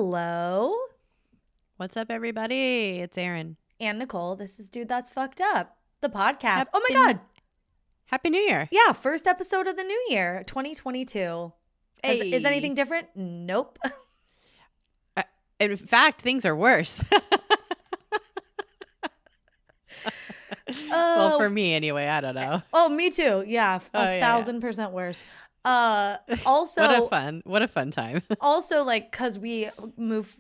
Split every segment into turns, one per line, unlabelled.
Hello.
What's up, everybody? It's Erin.
And Nicole. This is Dude That's Fucked Up, the podcast. Oh my God.
Happy New Year.
Yeah, first episode of the new year, 2022.
Hey.
Is anything different? Nope.
In fact, things are worse. Well, for me anyway, I don't know.
Oh, me too. Yeah, 1,000% worse. Also,
what a fun time.
Also, like, because we move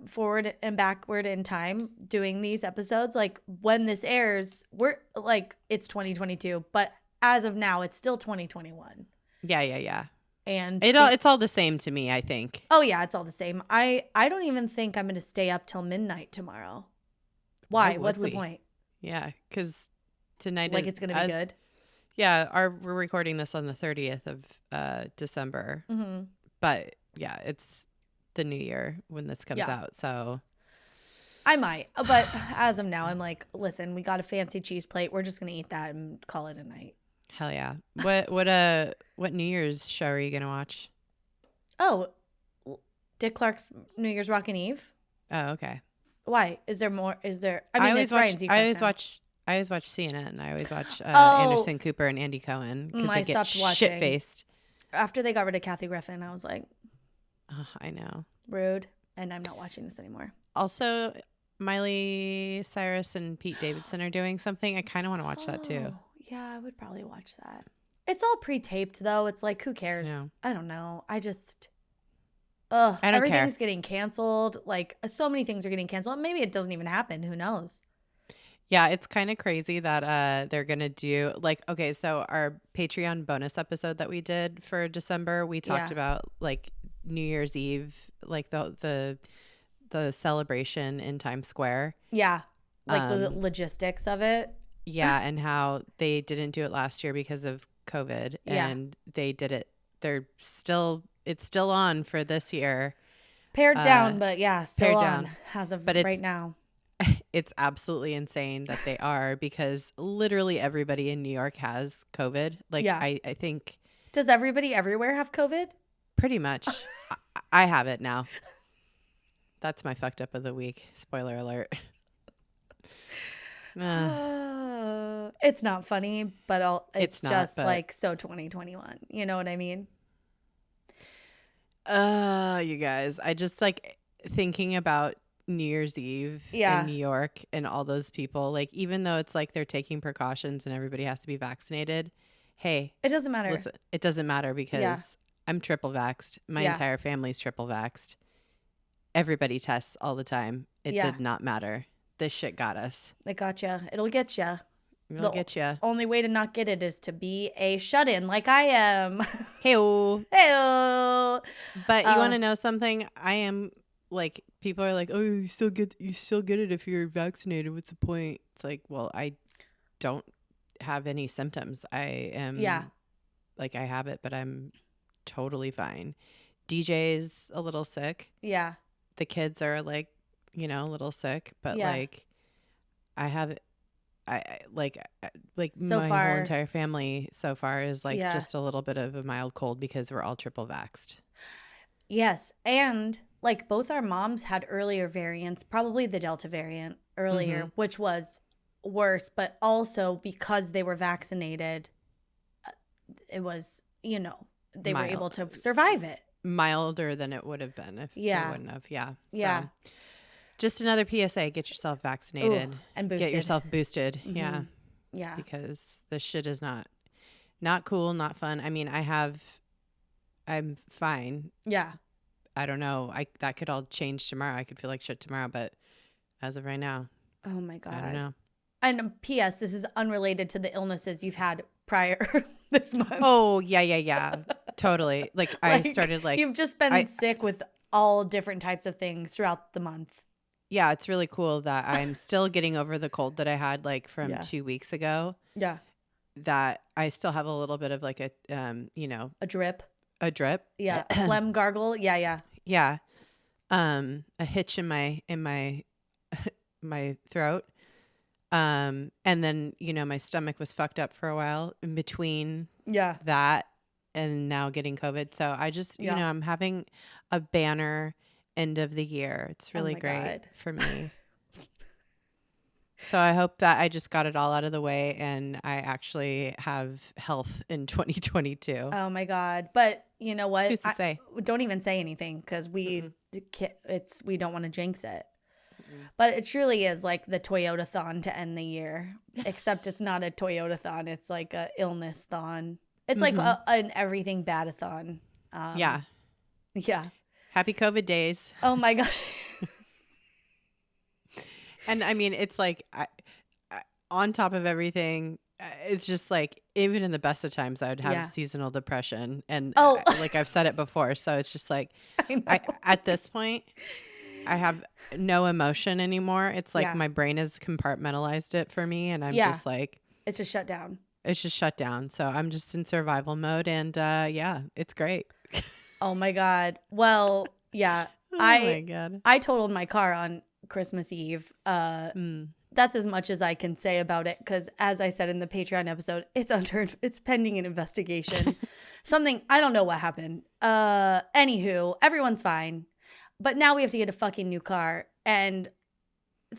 forward and backward in time doing these episodes, like when this airs, we're like, it's 2022, but as of now, it's still 2021.
Yeah.
And
it's all the same to me, I think.
Oh yeah, it's all the same. I don't even think I'm going to stay up till midnight tomorrow. Why? What's the point?
Yeah, because tonight
it's going to be good.
Yeah, we're recording this on the 30th of December.
Mm-hmm.
But yeah, it's the new year when this comes out. So
I might. But as of now, I'm like, listen, we got a fancy cheese plate. We're just going to eat that and call it a night.
Hell yeah. What New Year's show are you going to watch?
Oh, Dick Clark's New Year's Rockin' Eve.
Oh, okay.
Why? Is there more? I
always watch CNN. I always watch Anderson Cooper and Andy Cohen because they get shit-faced.
After they got rid of Kathy Griffin, I was like,
oh, I know.
Rude. And I'm not watching this anymore.
Also, Miley Cyrus and Pete Davidson are doing something. I kind of want to watch that too.
Yeah, I would probably watch that. It's all pre-taped though. It's like, who cares?
No.
I don't know. I don't
everything's
getting canceled. Like, so many things are getting canceled. Maybe it doesn't even happen. Who knows?
Yeah, it's kind of crazy that they're going to do okay, so our Patreon bonus episode that we did for December, we talked about like New Year's Eve, like the celebration in Times Square.
Yeah. Like the logistics of it.
Yeah, and how they didn't do it last year because of COVID and they did it. It's still on for this year.
Pared down, but still on as of
right
now.
It's absolutely insane that they are because literally everybody in New York has COVID. I think.
Does everybody everywhere have COVID?
Pretty much. I have it now. That's my fucked up of the week. Spoiler alert.
It's not funny, but it's just like so 2021. You know what I mean?
You guys, I just like thinking about New Year's Eve in New York and all those people, like even though it's like they're taking precautions and everybody has to be vaccinated, hey,
it doesn't matter.
Listen, it doesn't matter because I'm triple vaxxed. My entire family's triple vaxxed. Everybody tests all the time. It did not matter. This shit got us.
It got you. It'll get you.
It'll get you.
Only way to not get it is to be a shut-in like I am.
Hey-o.
Hey-o.
But you want to know something? I am like, people are like, oh, you still get it if you're vaccinated. What's the point? It's like, well, I don't have any symptoms. I am like, I have it, but I'm totally fine. DJ's a little sick.
Yeah.
The kids are like, a little sick, but like I have it. I so my whole entire family so far is like just a little bit of a mild cold because we're all triple vaxxed.
Yes. And like both our moms had earlier variants, probably the Delta variant earlier, which was worse, but also because they were vaccinated, it was, they were able to survive it.
Milder than it would have been if they wouldn't have. Yeah.
Yeah.
So, just another PSA, get yourself vaccinated.
And boosted.
Get yourself boosted.
Mm-hmm.
Yeah.
Yeah.
Because this shit is not cool, not fun. I mean, I'm fine.
Yeah.
I don't know. That could all change tomorrow. I could feel like shit tomorrow, but as of right now.
Oh my God.
I don't know.
And P.S., this is unrelated to the illnesses you've had prior this month.
Oh, yeah. Totally. Like I started like.
You've just been sick with all different types of things throughout the month.
Yeah, it's really cool that I'm still getting over the cold that I had like from 2 weeks ago.
Yeah.
That I still have a little bit of like a
drip.
A drip.
Yeah. A phlegm gargle. Yeah.
Yeah. A hitch in my my throat. And then, my stomach was fucked up for a while in between that and now getting COVID. So I just, I'm having a banner end of the year. It's really
my
great
God.
for me. So I hope that I just got it all out of the way and I actually have health in 2022.
Oh my God. But you know what?
Who's to say?
Don't even say anything because we don't want to jinx it.
Mm-mm.
But it truly is like the Toyota-thon to end the year, except it's not a Toyota-thon. It's like a illness-thon. It's like an everything bad-a-thon.
Yeah.
Yeah.
Happy COVID days.
Oh my God.
And I mean, it's like I, on top of everything, it's just like even in the best of times, I would have seasonal depression. And like I've said it before. So it's just like at this point, I have no emotion anymore. It's like my brain has compartmentalized it for me. And I'm just like.
It's just shut down.
It's just shut down. So I'm just in survival mode. And it's great.
Oh my God. Well, yeah.
My God.
I totaled my car on Christmas Eve. That's as much as I can say about it because, as I said in the Patreon episode, it's pending an investigation. Something I don't know what happened. Anywho, everyone's fine, but now we have to get a fucking new car and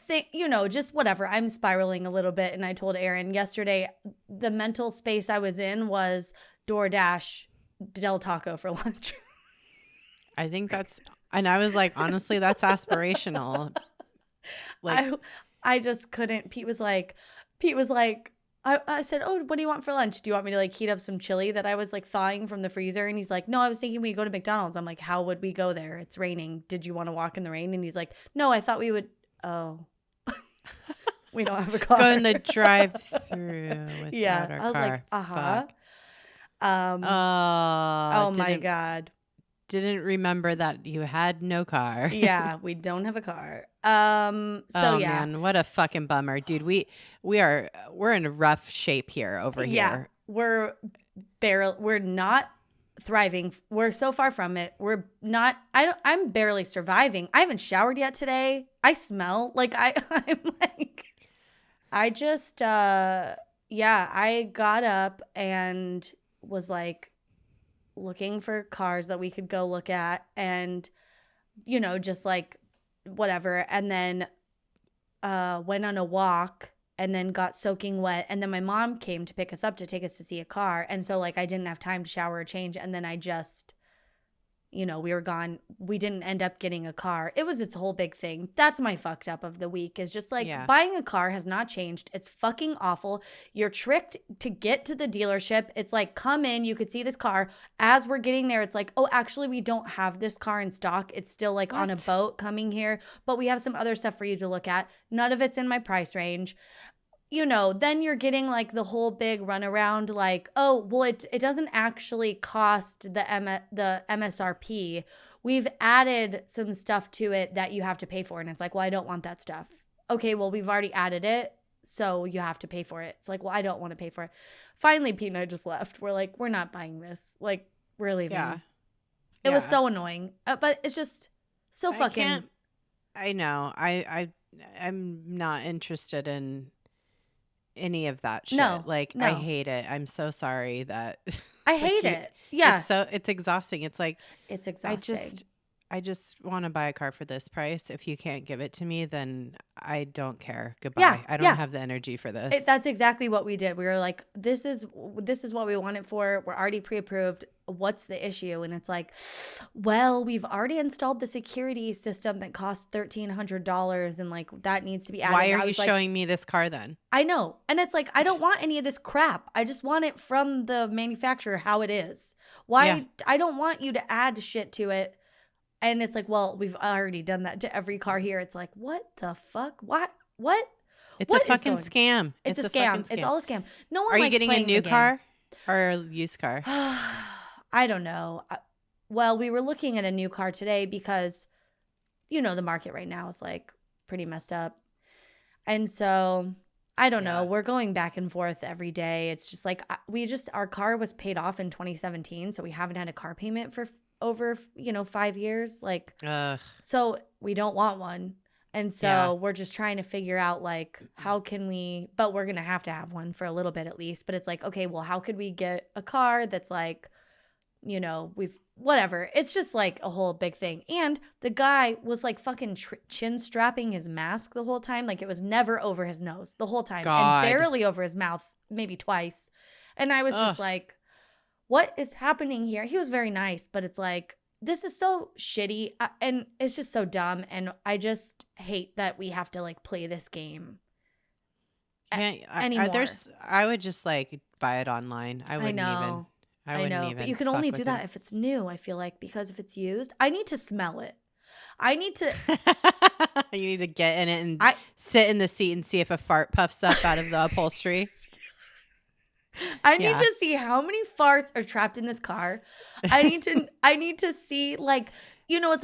just whatever. I'm spiraling a little bit, and I told Erin yesterday the mental space I was in was DoorDash Del Taco for lunch.
I think that's, and I was like, honestly, that's aspirational. Like,
I just couldn't. Pete was like, I said, oh, what do you want for lunch? Do you want me to like heat up some chili that I was like thawing from the freezer? And he's like, no, I was thinking we'd go to McDonald's. I'm like, how would we go there? It's raining. Did you want to walk in the rain? And he's like, no, I thought we would. Oh, we don't have a car.
Go in the drive-through without our
I was
car.
like,
Fuck.
Oh my God.
Didn't remember that you had no car.
Yeah, we don't have a car.
Man, what a fucking bummer, dude. We're in a rough shape here over here.
We're not thriving. We're so far from it. We're not. I'm barely surviving. I haven't showered yet today. I smell like I'm like. I just I got up and was like looking for cars that we could go look at and just like whatever, and then went on a walk and then got soaking wet, and then my mom came to pick us up to take us to see a car, and so like I didn't have time to shower or change, and then I just we were gone. We didn't end up getting a car. It was its whole big thing. That's my fucked up of the week is just like buying a car has not changed. It's fucking awful. You're tricked to get to the dealership. It's like, come in, you could see this car. As we're getting there, it's like, oh, actually, we don't have this car in stock. It's still like on a boat coming here, but we have some other stuff for you to look at. None of it's in my price range. Then you're getting like the whole big runaround like, oh, well, it doesn't actually cost the MSRP. We've added some stuff to it that you have to pay for. And it's like, well, I don't want that stuff. Okay, well, we've already added it, so you have to pay for it. It's like, well, I don't want to pay for it. Finally, Pete and I just left. We're like, we're not buying this. Like, we're leaving. Yeah. It was so annoying. But it's just so fucking.
I know. I'm not interested in any of that shit. No. I hate it. I'm so sorry that
I hate it. Yeah.
It's exhausting. It's like
it's exhausting.
I just want to buy a car for this price. If you can't give it to me, then I don't care. Goodbye. Yeah, I don't have the energy for this.
That's exactly what we did. We were like, this is what we want it for. We're already pre-approved. What's the issue? And it's like, well, we've already installed the security system that costs $1,300 and like that needs to be added.
Why are you showing me this car then?
I know. And it's like, I don't want any of this crap. I just want it from the manufacturer how it is. I don't want you to add shit to it. And it's like, well, we've already done that to every car here. It's like, what the fuck? What?
It's a fucking scam.
It's a scam. It's all a scam. No one.
Are you getting a new car or a used car?
I don't know. Well, we were looking at a new car today because, the market right now is like pretty messed up. And so I don't know. We're going back and forth every day. It's just like our car was paid off in 2017. So we haven't had a car payment for over 5 years, like so we don't want one, and so we're just trying to figure out like how can we, but we're gonna have to have one for a little bit at least. But it's like, okay, well, how could we get a car that's like you know, whatever. It's just like a whole big thing. And the guy was like fucking chin strapping his mask the whole time. Like it was never over his nose the whole time.
God.
And barely over his mouth, maybe twice. And I was just like, what is happening here? He was very nice, but it's like, this is so shitty and it's just so dumb. And I just hate that we have to like play this game anymore.
I would just like buy it online. I wouldn't even.
I know, but you can only do that if it's new, I feel like, because if it's used, I need to smell it. I need to.
You need to get in it and sit in the seat and see if a fart puffs up out of the upholstery.
I need to see how many farts are trapped in this car. I need to see, like, you know, it's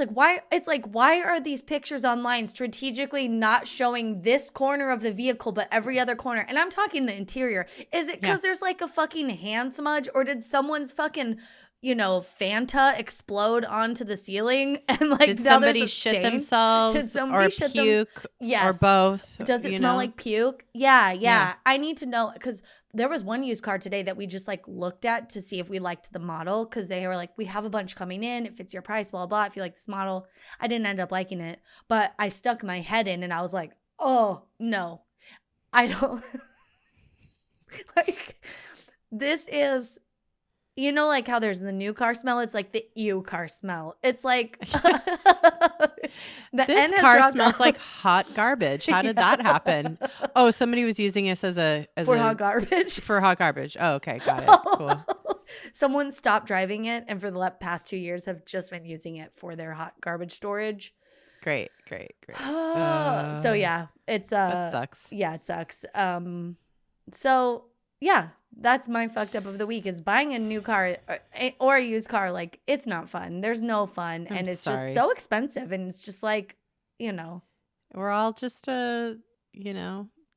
like why are these pictures online strategically not showing this corner of the vehicle but every other corner? And I'm talking the interior. Is it because there's like a fucking hand smudge, or did someone's fucking, you know, Fanta explode onto the ceiling and like
did somebody shit themselves or puke or both?
Does it smell like puke? Yeah. I need to know, because there was one used car today that we just like looked at to see if we liked the model, because they were like, we have a bunch coming in, it fits your price, blah, blah, if you like this model. I didn't end up liking it, but I stuck my head in and I was like, oh no, I don't like, this is, you know, like how there's the new car smell, it's like the ew car smell. It's like
this car smells like hot garbage. How did that happen? Oh, somebody was using this
hot garbage.
For hot garbage. Oh, okay, got it. Cool.
Someone stopped driving it, and for the past 2 years have just been using it for their hot garbage storage.
Great.
So yeah, it's
that sucks.
Yeah, it sucks. So yeah, that's my fucked up of the week, is buying a new car or a used car. Like, it's not fun. There's no fun. And it's just so expensive. And it's just like, you know.
We're all just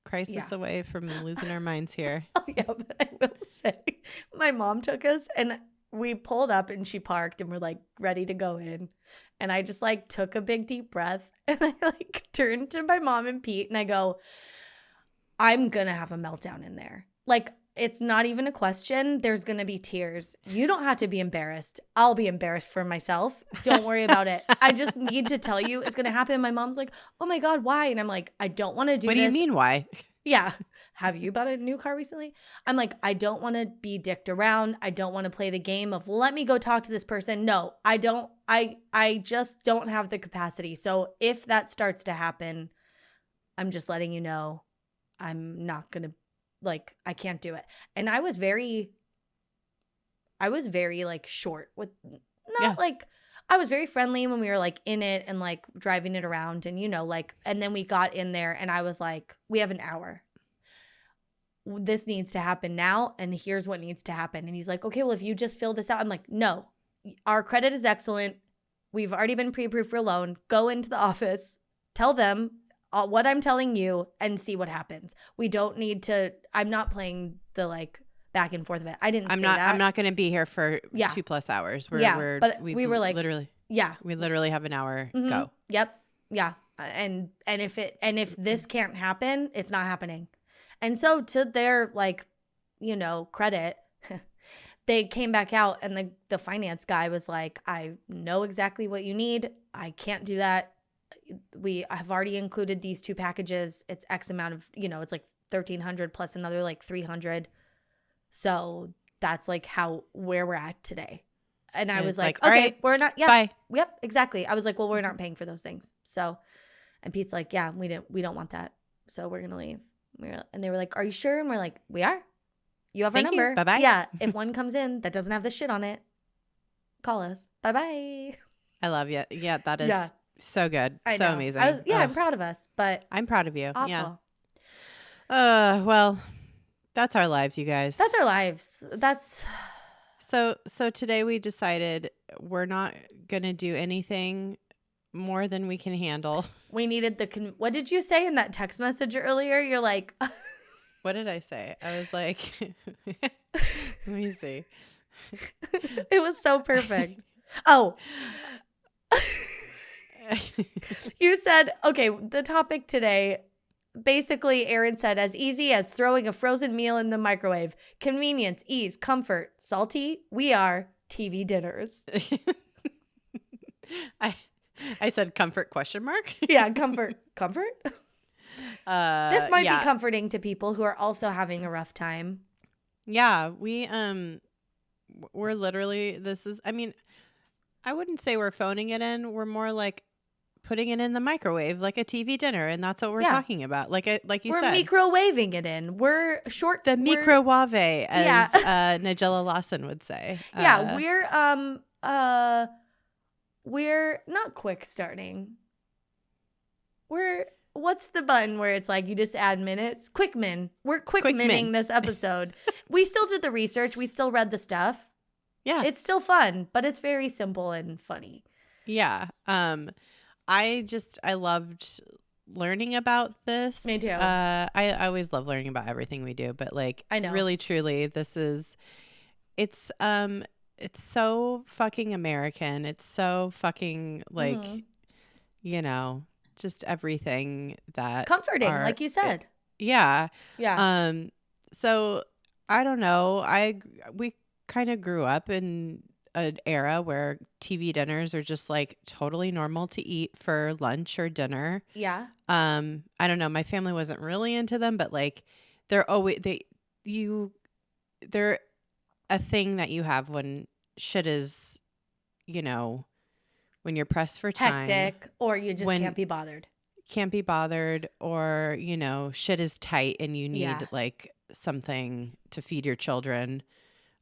crisis away from losing our minds here.
Oh, yeah, but I will say, my mom took us and we pulled up and she parked and we're like ready to go in. And I just like took a big deep breath and I like turned to my mom and Pete and I go, I'm going to have a meltdown in there. Like, it's not even a question. There's going to be tears. You don't have to be embarrassed. I'll be embarrassed for myself. Don't worry about it. I just need to tell you it's going to happen. My mom's like, oh my God, why? And I'm like, I don't want to do this.
What do you mean, why?
Yeah. Have you bought a new car recently? I'm like, I don't want to be dicked around. I don't want to play the game of let me go talk to this person. No, I don't. I just don't have the capacity. So if that starts to happen, I'm just letting you know I'm not going to. Like, I can't do it. And I was very like short with, like, I was very friendly when we were like in it and like driving it around and, you know, like, and then we got in there and I was like, we have an hour. This needs to happen now. And here's what needs to happen. And he's like, okay, well, if you just fill this out, I'm like, no, our credit is excellent. We've already been pre-approved for a loan. Go into the office, tell them what I'm telling you and see what happens. We don't need to, I'm not playing the like back and forth of it. I didn't say that.
I'm not going to be here for 2+ hours.
But we were like,
literally, we literally have an hour.
Mm-hmm.
Go.
Yep. Yeah. And if this can't happen, it's not happening. And so to their like, you know, credit, they came back out and the finance guy was like, I know exactly what you need. I can't do that. We have already included these 2 packages. It's X amount of, you know, it's like $1,300 plus another like $300. So that's like where we're at today. And I was like, okay, right, we're not. Yeah.
Bye.
Yep. Exactly. I was like, well, we're not paying for those things. So, and Pete's like, yeah, we don't want that. So we're going to leave. And they were like, are you sure? And we're like, we are. You have our number.
Bye-bye.
Yeah. If one comes in that doesn't have the shit on it, call us. Bye-bye.
I love you. Yeah. That is so good. So amazing.
I'm proud of us, but
I'm proud of you.
Awful.
Yeah. Well, that's our lives, you guys.
That's our lives. That's
so today we decided we're not going to do anything more than we can handle.
We needed what did you say in that text message earlier? You're like,
what did I say? I was like, let me see.
It was so perfect. Oh, you said, okay, the topic today, basically Erin said, as easy as throwing a frozen meal in the microwave. Convenience, ease, comfort, salty. We are TV dinners.
I said comfort question mark.
Yeah, comfort. This might
yeah.
be comforting to people who are also having a rough time.
Yeah, we're literally, I wouldn't say we're phoning it in. We're more like putting it in the microwave like a TV dinner, and that's what we're talking about. Like you
we're
said.
We're microwaving it in. We're short.
The microwave, as Nigella Lawson would say.
Yeah, we're not quick starting. What's the button where it's like you just add minutes? We're quick minning this episode. We still did the research. We still read the stuff.
Yeah.
It's still fun, but it's very simple and funny.
Yeah. I loved learning about this.
Me too.
I always love learning about everything we do, but like,
I know.
Really, truly, it's so fucking American. It's so fucking like, just everything that
comforting, like you said.
Yeah.
Yeah.
So I don't know. We kind of grew up in an era where TV dinners are just like totally normal to eat for lunch or dinner.
Yeah.
I don't know. My family wasn't really into them, but like they're a thing that you have when shit is, when you're pressed for time.
Hectic, or you just can't be bothered.
Or, shit is tight and you need like something to feed your children.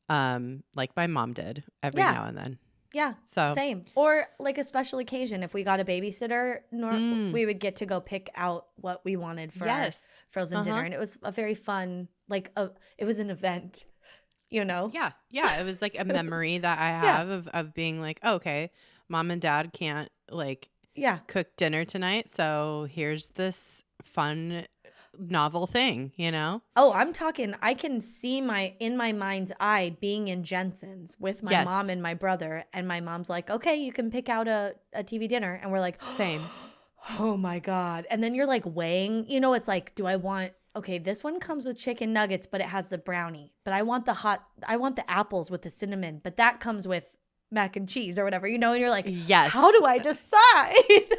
Like my mom did every now and then.
Yeah.
So
same. Or like a special occasion. If we got a babysitter, we would get to go pick out what we wanted for our frozen dinner. And it was a very fun, it was an event,
Yeah. Yeah. It was like a memory that I have of being like, oh, okay, mom and dad can't cook dinner tonight. So here's this fun novel thing,
Oh, I'm talking, I can see in my mind's eye being in Jensen's with my mom and my brother, and my mom's like, okay, you can pick out a TV dinner, and we're like,
same.
Oh my God. And then you're like weighing, it's like, do I want, okay, this one comes with chicken nuggets, but it has the brownie, but I want the apples with the cinnamon, but that comes with mac and cheese or whatever, and you're like,
yes,
how do I decide?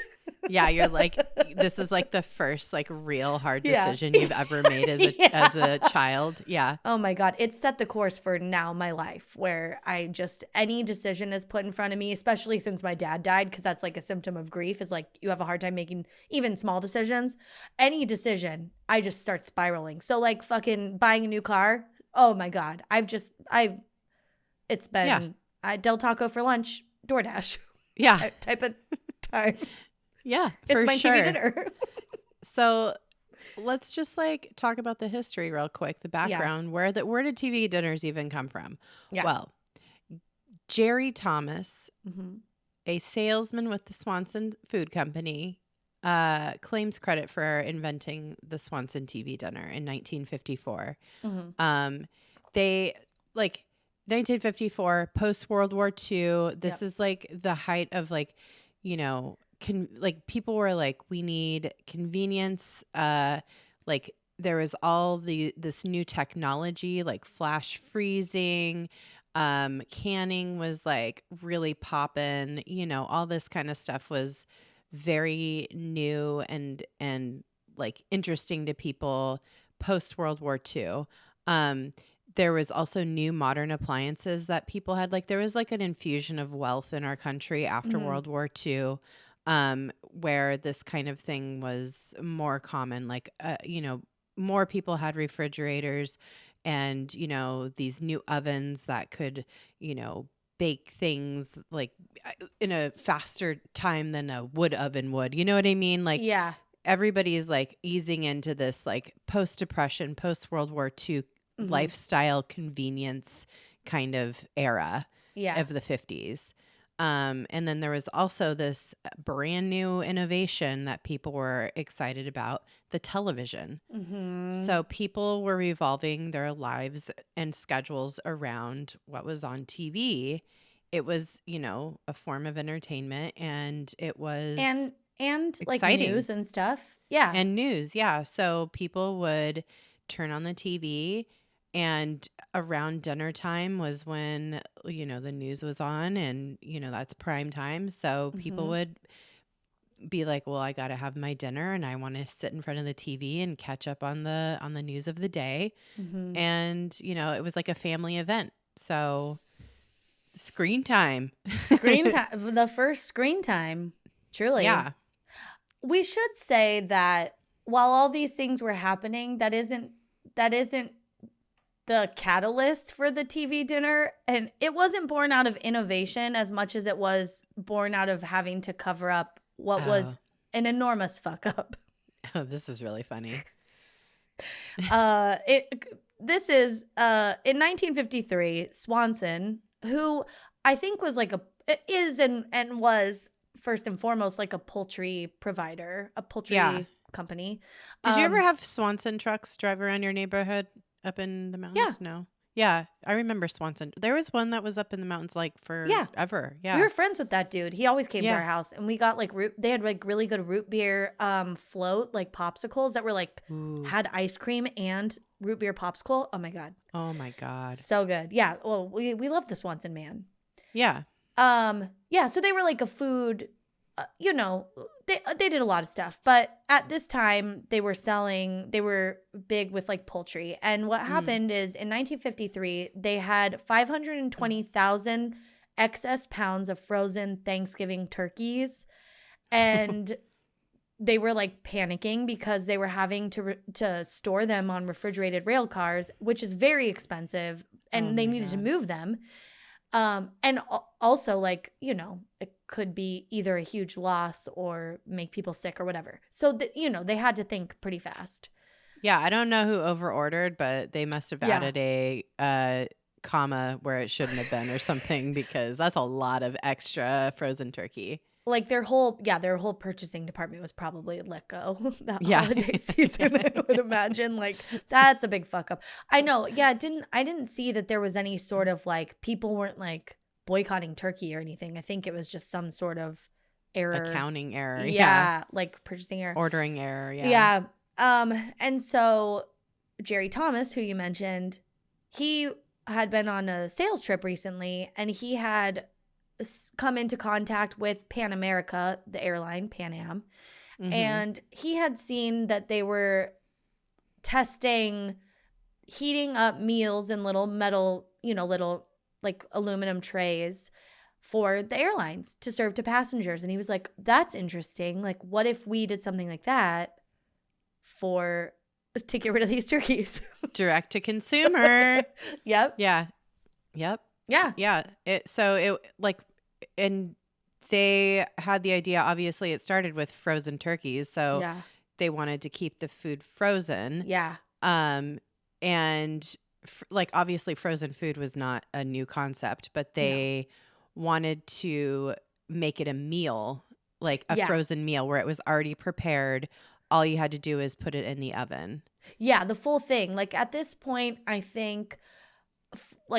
Yeah, you're like, this is like the first like real hard decision you've ever made as a child. Yeah.
Oh my God. It set the course for now my life, where any decision is put in front of me, especially since my dad died, because that's like a symptom of grief, is like you have a hard time making even small decisions. Any decision, I just start spiraling. So like fucking buying a new car. Oh my God. It's been Del Taco for lunch, DoorDash.
Yeah.
Type of time.
Yeah,
it's my TV dinner.
So let's just like talk about the history real quick, the background. Yeah. Where did TV dinners even come from? Yeah. Well, Jerry Thomas, a salesman with the Swanson Food Company, claims credit for inventing the Swanson TV dinner in 1954. They 1954, post World War II. This is like the height of like, people were like, we need convenience. Like there was all this new technology, like flash freezing, canning was like really poppin', all this kind of stuff was very new and like interesting to people post World War II. There was also new modern appliances that people had. Like there was like an infusion of wealth in our country after World War II. Where this kind of thing was more common, like, more people had refrigerators and, these new ovens that could, bake things like in a faster time than a wood oven would, you know what I mean? Like, everybody is like easing into this like post-depression, post-World War II lifestyle convenience kind of era of the 50s. And then there was also this brand new innovation that people were excited about, the television. So people were revolving their lives and schedules around what was on TV. It was, a form of entertainment, and it was
and exciting. Like news and stuff.
And news. Yeah. So people would turn on the TV And around dinner time was when, the news was on and, that's prime time. So people would be like, well, I got to have my dinner and I want to sit in front of the TV and catch up on the news of the day. And, it was like a family event. So screen time.
Screen time. The first screen time. Truly.
Yeah.
We should say that while all these things were happening, that isn't the catalyst for the TV dinner. And it wasn't born out of innovation as much as it was born out of having to cover up what was an enormous fuck up.
Oh, this is really funny.
This is in 1953, Swanson, who I think was and was first and foremost like a poultry provider, a poultry company.
Did you ever have Swanson trucks drive around your neighborhood up in the mountains?
Yeah.
No. Yeah, I remember Swanson. There was one that was up in the mountains forever. Yeah.
We were friends with that dude. He always came to our house, and we got they had really good root beer float, like popsicles that were had ice cream and root beer popsicle. Oh my God.
Oh my God.
So good. Yeah. Well, we love the Swanson man.
Yeah.
So they were like a food, they did a lot of stuff, but at this time they were big with like poultry. And what happened is in 1953, they had 520,000 excess pounds of frozen Thanksgiving turkeys. And they were like panicking because they were having to store them on refrigerated rail cars, which is very expensive, and they needed to move them. And also it could be either a huge loss or make people sick or whatever. So, they had to think pretty fast.
Yeah. I don't know who overordered, but they must have added a comma where it shouldn't have been or something, because that's a lot of extra frozen turkey.
Like their whole purchasing department was probably let go that holiday season. I would imagine that's a big fuck up. I know. Yeah. I didn't see that there was any sort of people weren't boycotting turkey or anything. I think it was just some sort of error.
Accounting error.
Yeah. Like purchasing error.
Ordering error. Yeah.
Yeah. And so Jerry Thomas, who you mentioned, he had been on a sales trip recently, and he had come into contact with Pan America, the airline, Pan Am. And he had seen that they were testing heating up meals in little metal, little aluminum trays for the airlines to serve to passengers. And he was like, that's interesting. What if we did something like that to get rid of these turkeys?
Direct to consumer.
Yep.
Yeah. Yep.
Yeah.
Yeah. And they had the idea, obviously it started with frozen turkeys. So they wanted to keep the food frozen.
Yeah.
And obviously frozen food was not a new concept, but they wanted to make it a meal, like a frozen meal where it was already prepared. All you had to do is put it in the oven.
Yeah. The full thing. At this point, I think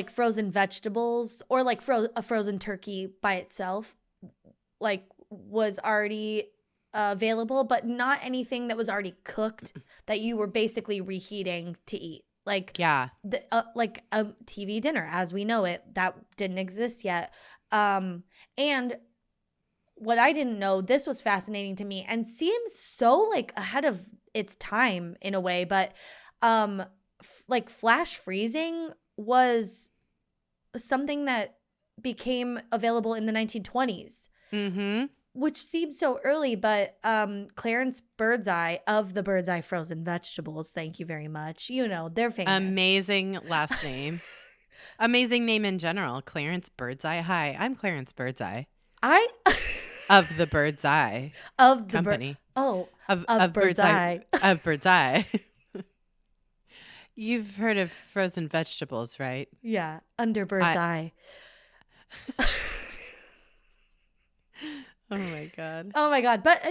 frozen vegetables or a frozen turkey by itself was already available, but not anything that was already cooked that you were basically reheating to eat. A TV dinner as we know it, that didn't exist yet. And what I didn't know, this was fascinating to me and seems so ahead of its time in a way, but flash freezing was something that became available in the 1920s, which seems so early, but Clarence Birdseye of the Birdseye Frozen Vegetables, thank you very much. They're famous.
Amazing last name. Amazing name in general. Clarence Birdseye. Hi, I'm Clarence Birdseye. Of the Birdseye
of the
company.
Of Birdseye.
Of Birdseye. You've heard of frozen vegetables, right?
Yeah, under Birdseye.
Oh my God.
Oh my God. But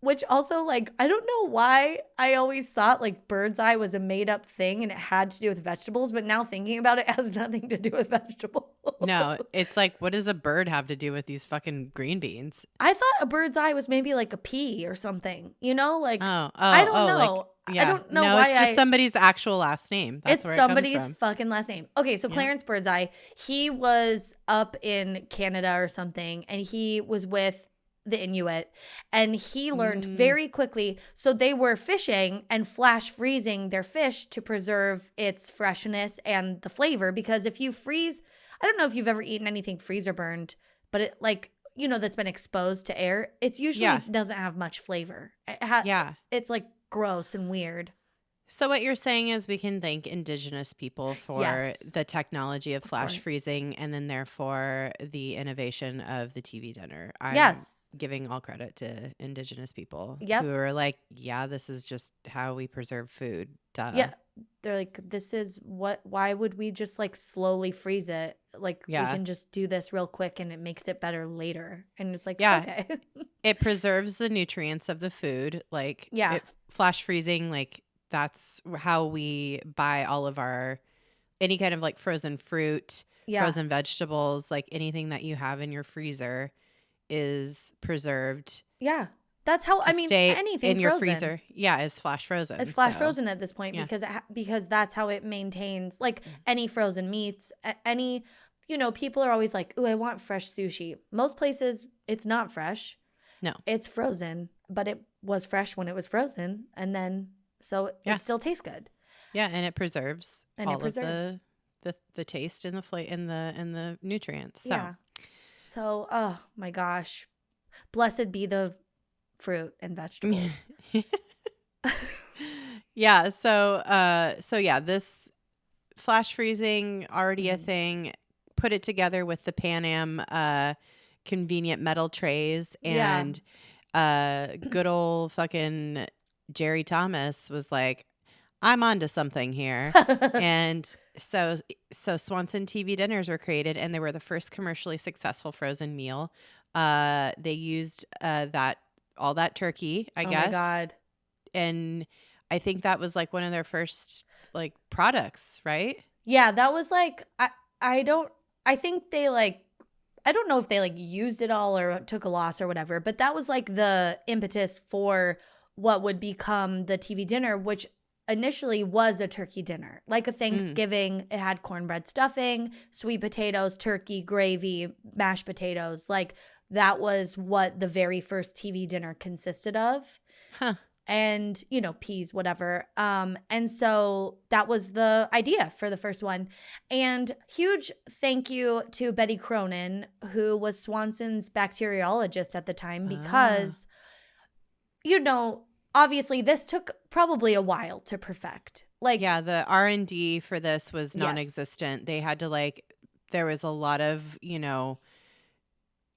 Which also, like, I don't know why I always thought like bird's eye was a made up thing and it had to do with vegetables, but now thinking about it, it has nothing to do with vegetables.
No, it's like, what does a bird have to do with these fucking green beans?
I thought a bird's eye was maybe like a pea or something, you know? Like,
Oh,
I don't
like,
know. I
yeah.
don't know
No,
why
it's just somebody's actual last name. That's
it's
where it comes
somebody's
from.
fucking last name. Okay, so
Yeah.
Clarence Birdseye, he was up in Canada or something, and he was with the Inuit, and he learned very quickly. So they were fishing and flash freezing their fish to preserve its freshness and the flavor. Because if you freeze, I don't know if you've ever eaten anything freezer burned, but it like, you know, that's been exposed to air. It usually doesn't have much flavor. It's like gross and weird.
So what you're saying is we can thank indigenous people for the technology of flash freezing and then therefore the innovation of the TV dinner. I'm giving all credit to indigenous people who are like, yeah, this is just how we preserve food. Duh.
Yeah. They're like, this is why would we just like slowly freeze it? Like we can just do this real quick and it makes it better later. And it's like, okay.
It preserves the nutrients of the food. Like flash freezing, like that's how we buy all of our, any kind of like frozen fruit, frozen vegetables, like anything that you have in your freezer is preserved.
Yeah. That's how, I mean, anything
in your freezer. Yeah, is flash frozen.
It's flash frozen at this point because that's how it maintains, like any frozen meats, any, you know, people are always like, ooh, I want fresh sushi. Most places, it's not fresh.
No.
It's frozen, but it was fresh when it was frozen. And then, so it still tastes good.
Yeah, and it preserves all of the taste and the nutrients. So.
Yeah. So, oh my gosh. Blessed be the fruit and vegetables.
Yeah. So yeah, this flash freezing already a thing. Put it together with the Pan Am convenient metal trays and good old fucking Jerry Thomas was like, I'm onto something here. And so Swanson TV dinners were created and they were the first commercially successful frozen meal. They used all that turkey, I guess. Oh my God. And I think that was like one of their first like products, right?
Yeah, that was like I don't know if they like used it all or took a loss or whatever, but that was like the impetus for what would become the TV dinner, which initially was a turkey dinner. Like a Thanksgiving, it had cornbread stuffing, sweet potatoes, turkey, gravy, mashed potatoes. Like that was what the very first TV dinner consisted of.
Huh.
And, you know, peas, whatever. And so that was the idea for the first one. And huge thank you to Betty Cronin, who was Swanson's bacteriologist at the time, because, you know, obviously this took probably a while to perfect. Like,
yeah, the R&D for this was non-existent. They had to there was a lot of, you know,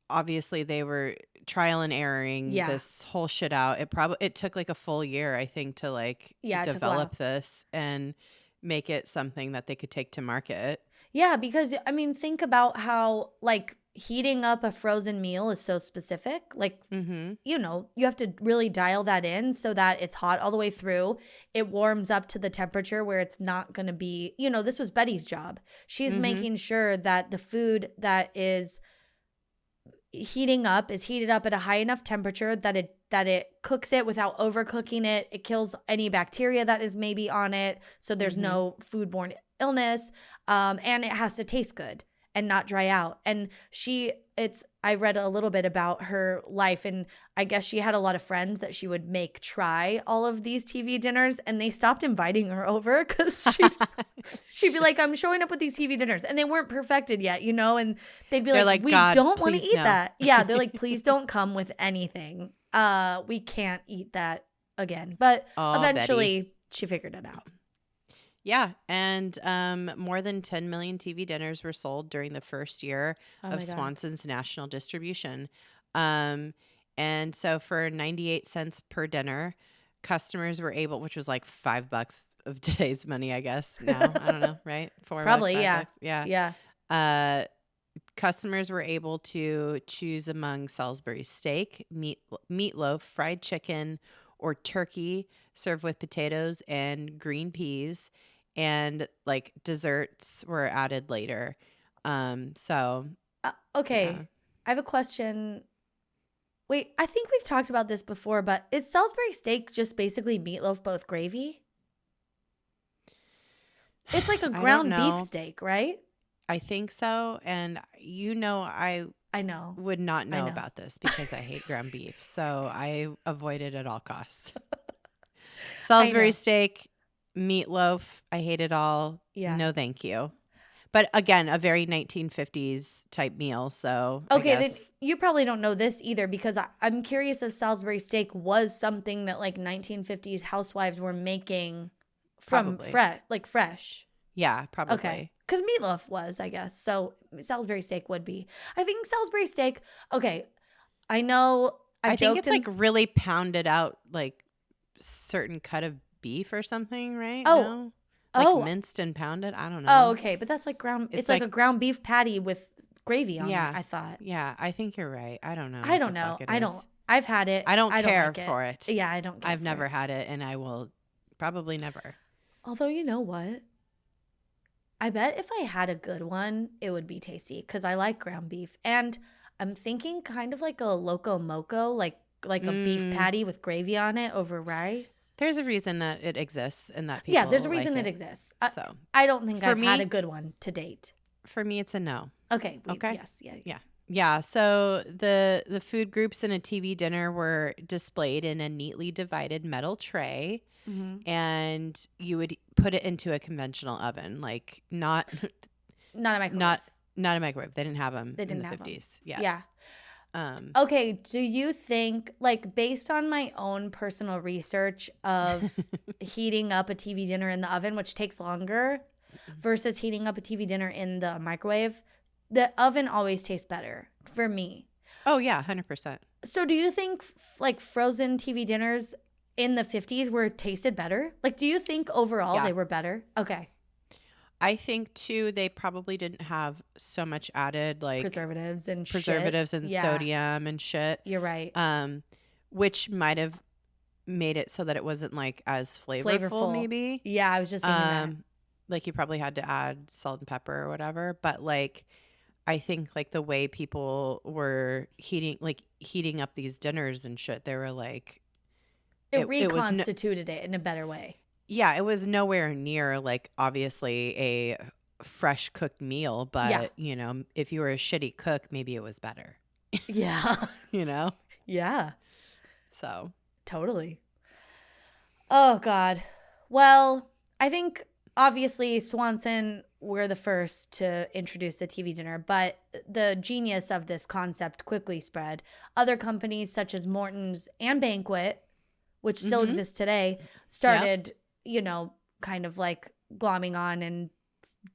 obviously they were trial and erroring this whole shit out. It took like a full year, I think, to develop this and make it something that they could take to market.
Yeah, because I mean, think about how like heating up a frozen meal is so specific. Like, you know, you have to really dial that in so that it's hot all the way through. It warms up to the temperature where it's not going to be, you know, this was Betty's job. She's making sure that the food that is heating up is heated up at a high enough temperature that it cooks it without overcooking it. It kills any bacteria that is maybe on it, so there's no foodborne illness, and it has to taste good and not dry out. And I read a little bit about her life, and I guess she had a lot of friends that she would make try all of these TV dinners, and they stopped inviting her over because she'd be like, I'm showing up with these TV dinners, and they weren't perfected yet, you know, and they'd be like, we don't want to eat that. Yeah, they're like, please don't come with anything. We can't eat that again. But eventually she figured it out.
Yeah, and more than 10 million TV dinners were sold during the first year of Swanson's national distribution. And so for 98 cents per dinner, customers were able, which was like $5 of today's money, I guess. Now, I don't know, right? $4,
probably,
$5.
Yeah.
customers were able to choose among Salisbury steak, meatloaf, fried chicken, or turkey served with potatoes and green peas, and like desserts were added later. So
Okay.
yeah.
I have a question. Wait, I think we've talked about this before, but is Salisbury steak just basically meatloaf both gravy? It's like a
I don't
ground beef
know.
steak, right?
I think so. And I
I know.
would not
I
know
know.
about this because I hate ground beef. So I avoid it at all costs. Salisbury steak, meatloaf, I hate it all.
Yeah.
No, thank you. But again, a very 1950s type meal. So
Okay,
I
then
guess
you probably don't know this either because I'm curious if Salisbury steak was something that like 1950s housewives were making from
Probably.
fresh.
Yeah, probably.
Okay. Because meatloaf was, I guess. So Salisbury steak would be. I think Salisbury steak, okay, I know
I think
joked
it's like really pounded out, like certain cut of beef or something, right?
Oh.
No? Like
Oh.
minced and pounded? I don't know.
Oh, okay. But that's like it's like
like
a ground beef patty with gravy on
yeah,
it, I thought.
Yeah, I think you're right. I don't know.
I don't know.
Fuck it
I
is.
don't. I've had it.
I don't care
like
for it.
Yeah, I don't care
I've
for
never
it.
had it, and I will probably never.
Although, you know what? I bet if I had a good one, it would be tasty because I like ground beef. And I'm thinking kind of like a loco moco, like a beef patty with gravy on it over rice.
There's a reason that it exists and that people
Yeah, there's a reason
like
it exists.
So
I don't think I've
me,
had a good one to date.
For me, it's a no.
Okay.
Okay.
Yes. Yeah.
Yeah. Yeah. So the food groups in a TV dinner were displayed in a neatly divided metal tray.
Mm-hmm.
And you would put it into a conventional oven, like not
a microwave.
Not a microwave. They didn't have them in the 50s.
Yeah.
Yeah.
Okay. Do you think, like, based on my own personal research of heating up a TV dinner in the oven, which takes longer, versus heating up a TV dinner in the microwave, the oven always tastes better for me.
Oh, yeah, 100%.
So do you think, like, frozen TV dinners in the 50s were tasted better? Like, do you think overall they were better? Okay.
I think too they probably didn't have so much added like
preservatives and
sodium and shit.
You're right.
Which might have made it so that it wasn't like as flavorful maybe.
Yeah, I was just thinking that.
Like you probably had to add salt and pepper or whatever, but like I think like the way people were heating up these dinners and shit, they were like
it reconstituted it in a better way.
Yeah, it was nowhere near like obviously a fresh cooked meal, but you know, if you were a shitty cook, maybe it was better.
Yeah.
You know?
Yeah.
So.
Totally. Oh God. Well, I think obviously Swanson were the first to introduce the TV dinner, but the genius of this concept quickly spread. Other companies such as Morton's and Banquet, which still exists today, started you know, kind of like glomming on and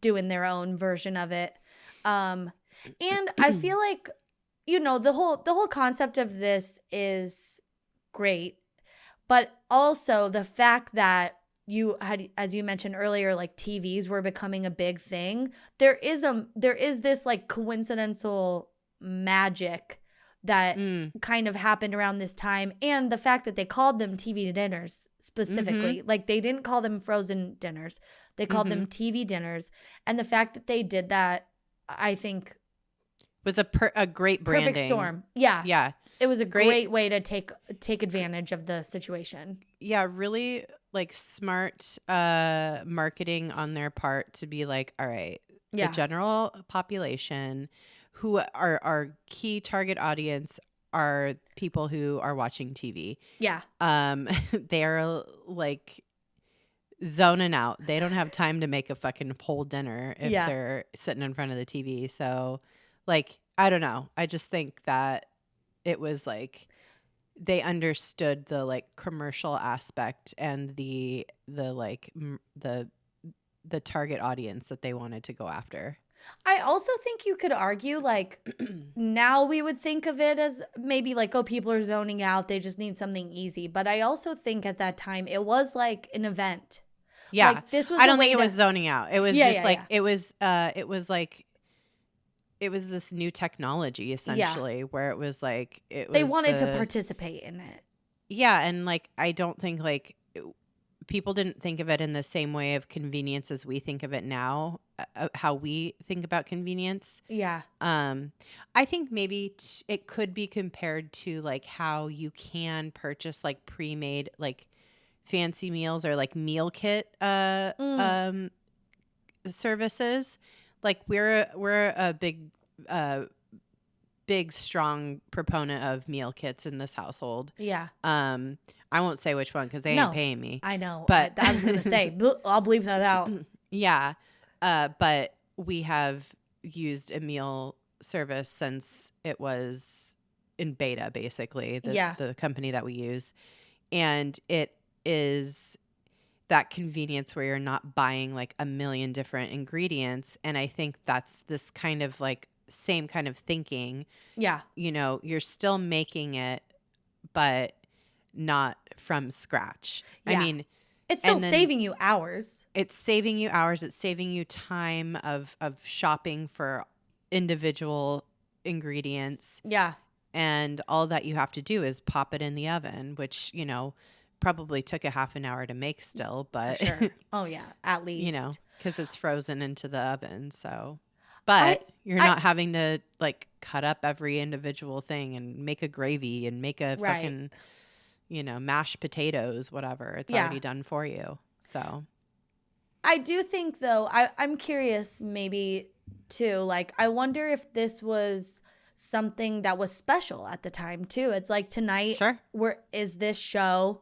doing their own version of it. And I feel like, you know, the whole concept of this is great, but also the fact that you had, as you mentioned earlier, like TVs were becoming a big thing. There is this like coincidental magic that kind of happened around this time, and the fact that they called them TV dinners specifically, like they didn't call them frozen dinners, they called them TV dinners, and the fact that they did that, I think,
was a great branding.
Perfect storm. Yeah, it was a great way to take advantage of the situation.
Yeah, really like smart marketing on their part to be like, all right, the general population. Who are our key target audience are people who are watching TV.
Yeah.
They're like zoning out. They don't have time to make a fucking whole dinner if they're sitting in front of the TV. So like, I don't know. I just think that it was like they understood the like commercial aspect and the like the target audience that they wanted to go after.
I also think you could argue, like, now we would think of it as maybe like, oh, people are zoning out. They just need something easy. But I also think at that time it was like an event.
Yeah.
Like, this was
I don't think it was zoning out. It was it was like it was this new technology essentially where it was like
they wanted to participate in it.
Yeah, and like I don't think like people didn't think of it in the same way of convenience as we think of it now, how we think about convenience.
Yeah.
I think maybe it could be compared to like how you can purchase like pre-made like fancy meals or like meal kit services. Like we're a big strong proponent of meal kits in this household.
Yeah.
I won't say which one because they ain't paying me.
I know,
but
I was gonna say I'll bleep that out.
Yeah, but we have used a meal service since it was in beta, basically. The company that we use, and it is that convenience where you're not buying like a million different ingredients, and I think that's this kind of like same kind of thinking.
Yeah,
you know, you're still making it, but not from scratch.
Yeah.
I mean,
it's still saving you hours.
It's saving you hours. It's saving you time of shopping for individual ingredients.
Yeah.
And all that you have to do is pop it in the oven, which, you know, probably took a half an hour to make still, but
for sure. Oh yeah, at least.
You know, because it's frozen into the oven. So, but you're not having to like cut up every individual thing and make a gravy and make a fucking, you know, mashed potatoes, whatever. It's already done for you. So
I do think though, I'm curious maybe too, like I wonder if this was something that was special at the time too. It's like tonight, is this show,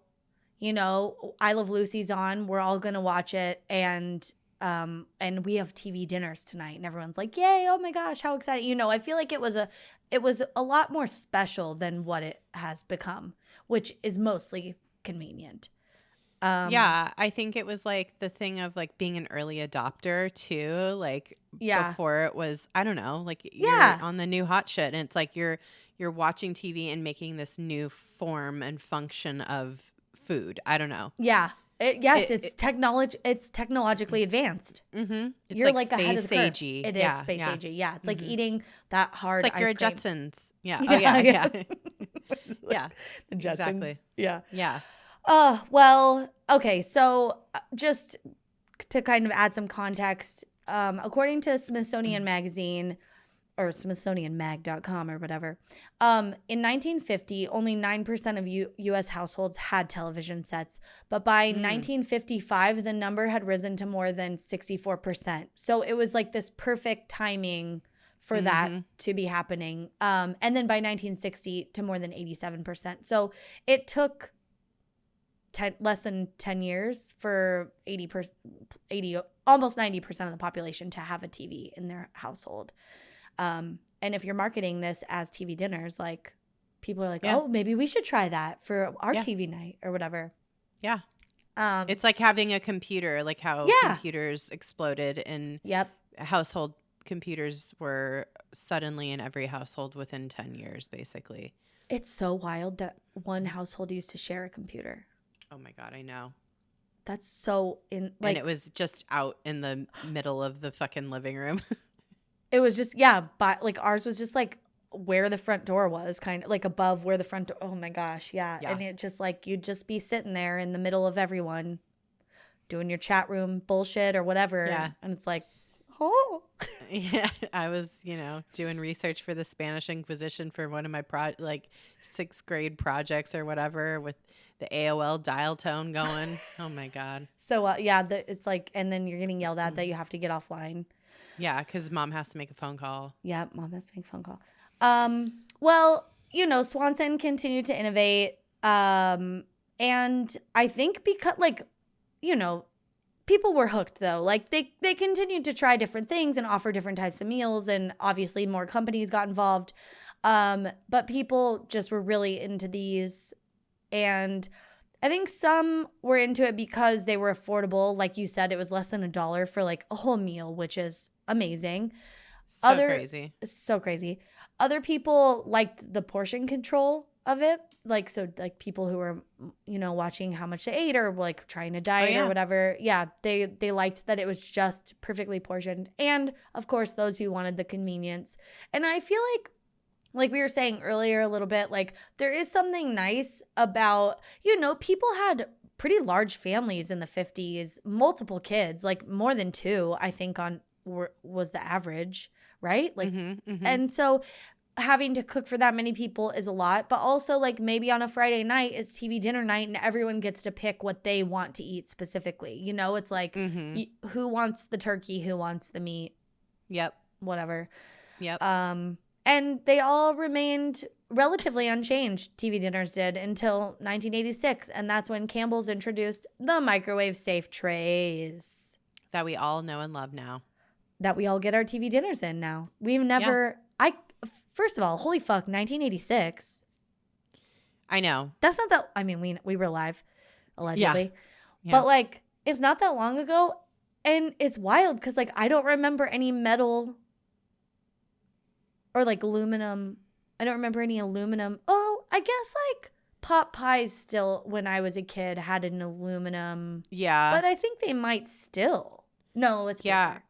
you know, I Love Lucy's on, we're all gonna watch it, and we have TV dinners tonight, and everyone's like, yay, oh my gosh, how exciting. You know, I feel like it was a lot more special than what it has become, which is mostly convenient.
Yeah, I think it was like the thing of like being an early adopter too. Like before it was, I don't know, like you're on the new hot shit, and it's like you're watching TV and making this new form and function of food. I don't know.
Yeah. It's technologically advanced.
Mm-hmm.
You're like ahead of the curve.
Agey.
It is space agey. Yeah, it's like eating that hard.
It's like
ice
you're a
cream.
Jetsons. Yeah. Oh yeah. Yeah. Yeah.
The Jetsons.
Exactly.
Yeah.
Yeah.
Well, okay. So just to kind of add some context, according to Smithsonian Magazine or SmithsonianMag.com or whatever, in 1950, only 9% of U.S. households had television sets. But by 1955, the number had risen to more than 64%. So it was like this perfect timing for that to be happening. And then by 1960 to more than 87%. So it took less than 10 years for 80, almost 90% of the population to have a TV in their household. And if you're marketing this as TV dinners, like people are like, oh, maybe we should try that for our TV night or whatever.
Yeah. It's like having a computer, like how computers exploded and household computers were suddenly in every household within 10 years, basically.
It's so wild that one household used to share a computer.
Oh my God, I know.
That's so and
it was just out in the middle of the fucking living room.
It was just but like ours was just like where the front door was, kind of like above where the front door. Oh my gosh, yeah. And it just like you'd just be sitting there in the middle of everyone doing your chat room bullshit or whatever. Yeah, and it's like, oh.
Yeah, I was, doing research for the Spanish Inquisition for one of my sixth grade projects or whatever with the AOL dial tone going. Oh my God.
So it's like, and then you're getting yelled at that you have to get offline.
Yeah, because mom has to make a phone call.
Yeah, mom has to make a phone call. Well, Swanson continued to innovate. And I think because people were hooked though. Like they continued to try different things and offer different types of meals, and obviously more companies got involved. But people just were really into these, and I think some were into it because they were affordable. Like you said, it was less than $1 for like a whole meal, which is amazing.
So crazy.
So crazy. Other people liked the portion control of it. Like, so like people who were, watching how much they ate or like trying to diet or whatever. Yeah. They liked that it was just perfectly portioned. And of course, those who wanted the convenience. And I feel like we were saying earlier a little bit, like there is something nice about, people had pretty large families in the 50s, multiple kids, like more than two, I think was the average, right? Like, and so having to cook for that many people is a lot, but also like maybe on a Friday night, it's TV dinner night and everyone gets to pick what they want to eat specifically. It's like who wants the turkey, who wants the meat.
Yep.
Whatever.
Yep.
And they all remained relatively unchanged, TV dinners did, until 1986. And that's when Campbell's introduced the microwave safe trays.
That we all know and love now. That
we all get our TV dinners in now. We've never, first of all, holy fuck, 1986.
I know.
That's not that, I mean, we were alive, allegedly.
Yeah.
But like, it's not that long ago. And it's wild because like, I don't remember any metal or like aluminum. I don't remember any aluminum. Oh, I guess like pot pies still, when I was a kid, had an aluminum.
Yeah.
But I think they might still. No, it's bigger.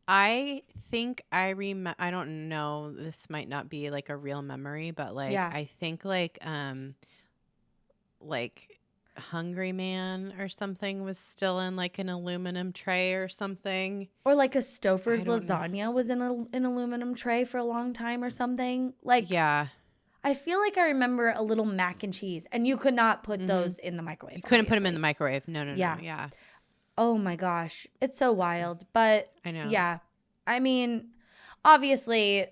I think I don't know, this might not be like a real memory, but like I think like Hungry Man or something was still in like an aluminum tray or something.
Or like a Stouffer's lasagna was in an aluminum tray for a long time or something. Like, yeah. I feel like I remember a little mac and cheese, and you could not put those in the microwave.
You couldn't put them in the microwave. No. Yeah.
Oh my gosh. It's so wild. But
I know.
Yeah. I mean, obviously,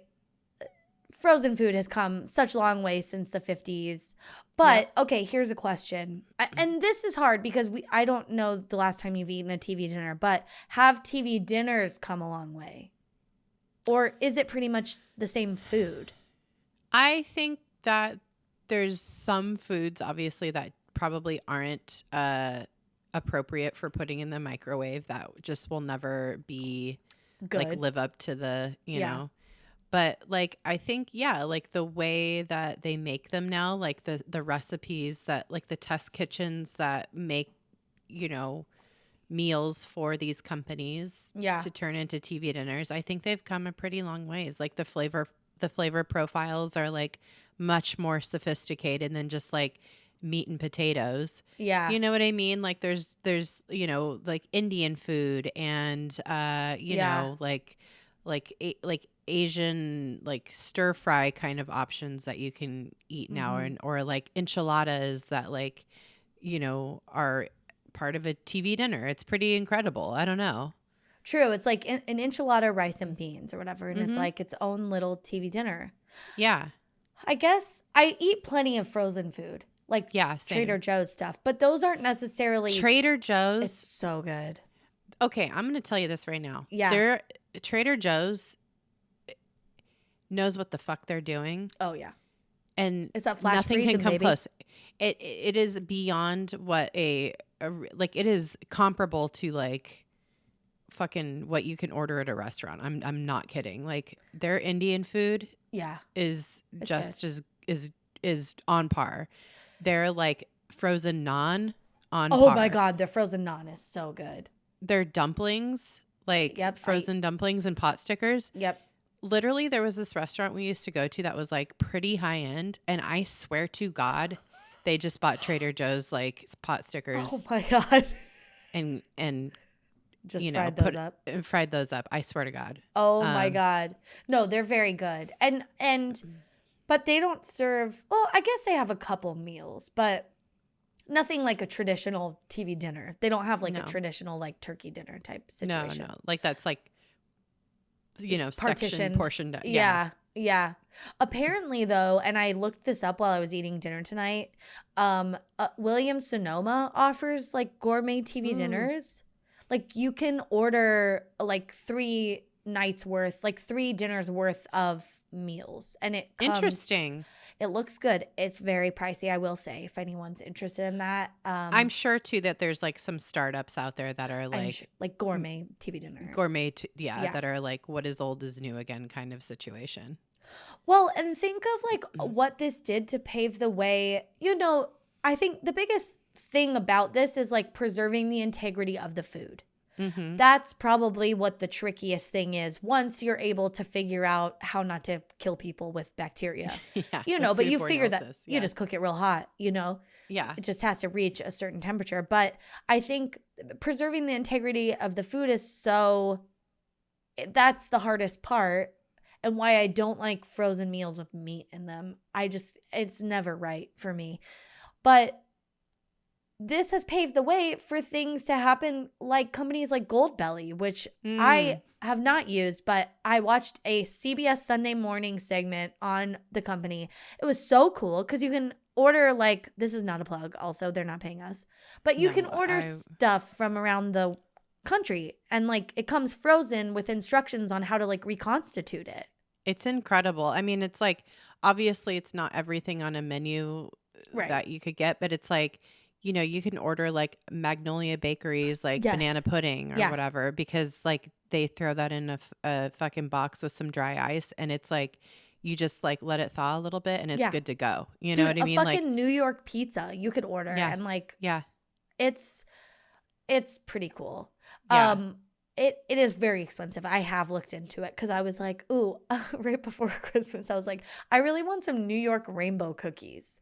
frozen food has come such a long way since the 50s. But, okay, here's a question. And this is hard because I don't know the last time you've eaten a TV dinner, but have TV dinners come a long way? Or is it pretty much the same food?
I think that there's some foods, obviously, that probably aren't appropriate for putting in the microwave that just will never be good, like live up to the, you know. But like, I think, like the way that they make them now, like the recipes that like the test kitchens that make, meals for these companies to turn into TV dinners, I think they've come a pretty long ways. Like the flavor profiles are like much more sophisticated than just like meat and potatoes. Yeah. You know what I mean? Like there's, like Indian food and, know, like Asian, like stir fry kind of options that you can eat now, or like enchiladas that like, are part of a TV dinner. It's pretty incredible. I don't know.
True. It's like an enchilada, rice and beans or whatever. And it's like its own little TV dinner.
Yeah.
I guess I eat plenty of frozen food. Like same. Trader Joe's stuff. But those aren't necessarily.
Trader Joe's.
It's so good.
Okay. I'm going to tell you this right now.
Yeah.
Trader Joe's knows what the fuck they're doing.
Oh, yeah.
And
it's that flash
nothing
freezing,
can come
baby.
close. It is beyond what like it is comparable to like fucking what you can order at a restaurant. I'm not kidding. Like their Indian food is just is on par. They're like frozen naan on par.
Oh my God, their frozen naan is so good.
Their dumplings, like frozen dumplings and pot stickers.
Yep.
Literally, there was this restaurant we used to go to that was like pretty high end, and I swear to God, they just bought Trader Joe's like pot stickers.
Oh my God!
And
just fried those up.
Fried those up. I swear to God.
Oh my God! No, they're very good, and but they don't serve. Well, I guess they have a couple meals, but nothing like a traditional TV dinner. They don't have like a traditional like turkey dinner type situation.
No, like that's like. Section portioned.
Yeah. Apparently, though, and I looked this up while I was eating dinner tonight, Williams Sonoma offers like gourmet TV dinners. Like you can order like 3 nights worth, like 3 dinners worth of meals, and it comes,
interesting.
It looks good. It's very pricey, I will say, if anyone's interested in that.
I'm sure too that there's like some startups out there that are like
gourmet TV dinner.
That are like what is old is new again kind of situation.
Well, and think of like what this did to pave the way. I think the biggest thing about this is like preserving the integrity of the food.
Mm-hmm.
That's probably what the trickiest thing is once you're able to figure out how not to kill people with bacteria.
Yeah,
But you figure that
illnesses.
you just cook it real hot,
Yeah.
It just has to reach a certain temperature. But I think preserving the integrity of the food is that's the hardest part, and why I don't like frozen meals with meat in them. It's never right for me. But this has paved the way for things to happen like companies like Goldbelly, which I have not used, but I watched a CBS Sunday morning segment on the company. It was so cool because you can order, like, this is not a plug. Also, they're not paying us, but you can order stuff from around the country, and like it comes frozen with instructions on how to like reconstitute it.
It's incredible. I mean, it's like, obviously it's not everything on a menu that you could get, but it's like, you can order like Magnolia Bakery's like banana pudding or whatever, because like they throw that in a fucking box with some dry ice, and it's like you just like let it thaw a little bit and it's good to go. You know what I mean?
A fucking New York pizza you could order, and like it's pretty cool.
Yeah.
It is very expensive. I have looked into it because I was like, ooh, right before Christmas, I was like, I really want some New York rainbow cookies.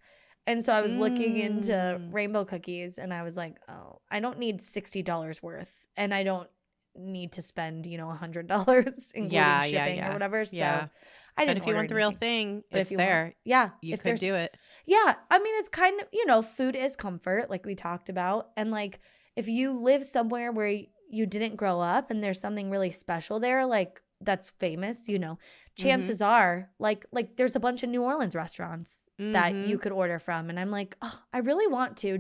And so I was looking into rainbow cookies, and I was like, oh, I don't need $60 worth, and I don't need to spend, $100 including shipping or whatever. So I didn't.
But if you want the real thing, it's there. You could do it.
Yeah. I mean, it's kind of, food is comfort, like we talked about. And like, if you live somewhere where you didn't grow up and there's something really special there, like that's famous, chances are like there's a bunch of New Orleans restaurants that you could order from. And I'm like, oh, I really want to,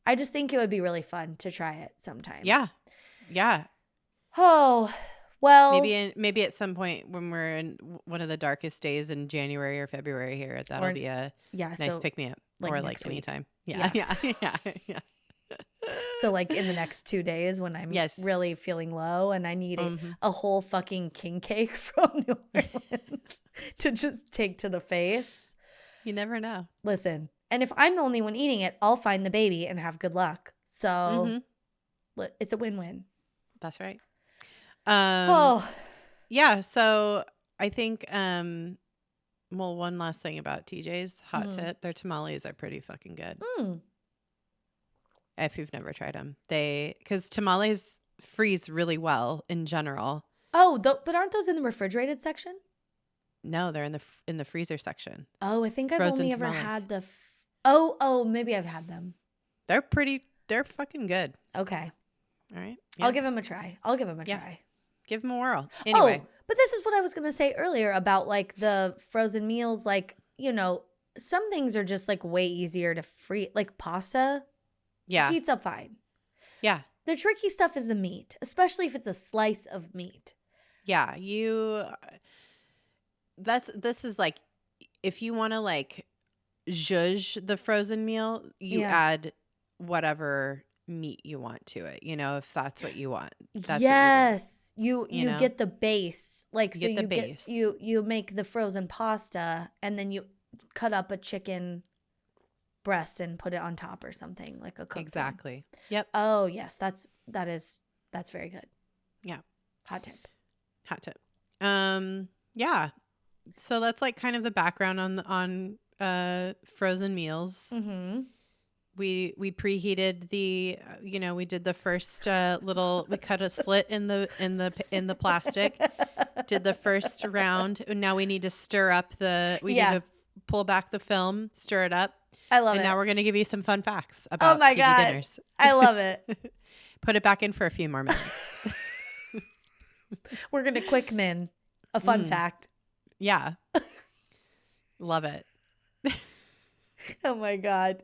I just think it would be really fun to try it sometime.
Yeah. Yeah.
Oh, well,
maybe at some point when we're in one of the darkest days in January or February here, that'll be a nice pick me up, or like anytime. Yeah.
So like in the next 2 days when I'm really feeling low and I need a whole fucking king cake from New Orleans to just take to the face.
You never know.
Listen, and if I'm the only one eating it, I'll find the baby and have good luck. So it's a win-win.
That's right.
Yeah.
So I think, one last thing about TJ's hot tip. Their tamales are pretty fucking good. If you've never tried them, because tamales freeze really well in general.
Oh, but aren't those in the refrigerated section?
No, they're in the freezer section.
Oh, I think I've
Frozen
only
tamales.
ever had the. Oh, maybe I've had them.
They're fucking good.
Okay.
All right.
Yeah. I'll give them a try.
Give them a whirl. Anyway.
Oh, but this is what I was going to say earlier about like the frozen meals. Like, some things are just like way easier to freeze, like pasta.
Yeah.
Heats up fine.
Yeah.
The tricky stuff is the meat, especially if it's a slice of meat.
Yeah. This is like, if you want to like zhuzh the frozen meal, you add whatever meat you want to it, if that's what you want. That's
yes. You get the base. Like, so
base.
You make the frozen pasta and then you cut up a chicken breast and put it on top or something, like a cooked
exactly
thing.
Yep.
Oh yes, that's very good.
Yeah.
Hot tip.
Yeah, so that's like kind of the background on frozen meals. We preheated the we did the first we cut a slit in the plastic, did the first round, and now we need to stir up need to pull back the film, stir it up.
I love it.
And now we're going to give you some fun facts about TV dinners.
I love it.
Put it back in for a few more minutes.
We're going to quick min a fun fact.
Yeah. Love it.
Oh my God.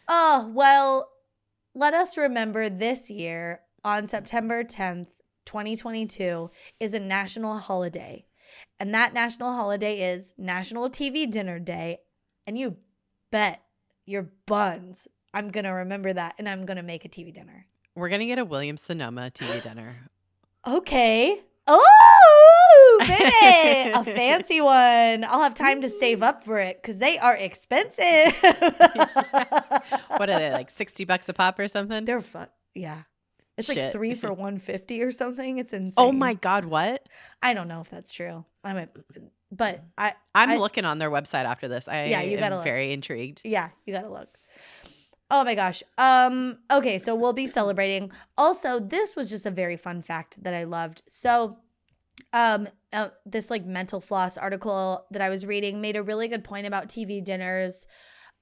Oh, well, let us remember this year on September 10th, 2022 is a national holiday. And that national holiday is National TV Dinner Day. And you bet your buns I'm going to remember that, and I'm going to make a TV dinner.
We're going to get a Williams-Sonoma TV dinner.
Okay. Oh! Ooh, baby, a fancy one. I'll have time to save up for it because they are expensive.
What are they, like $60 a pop or something?
They're fun. Yeah. It's like
Shit.
3 for $150 or something. It's insane.
Oh my God, what?
I don't know if that's true. But
I'm looking on their website after this. I
you gotta
am
look.
very intrigued.
Yeah, you gotta look. Oh my gosh. Okay, so we'll be celebrating. Also, this was just a very fun fact that I loved. So this like mental floss article that I was reading made a really good point about TV dinners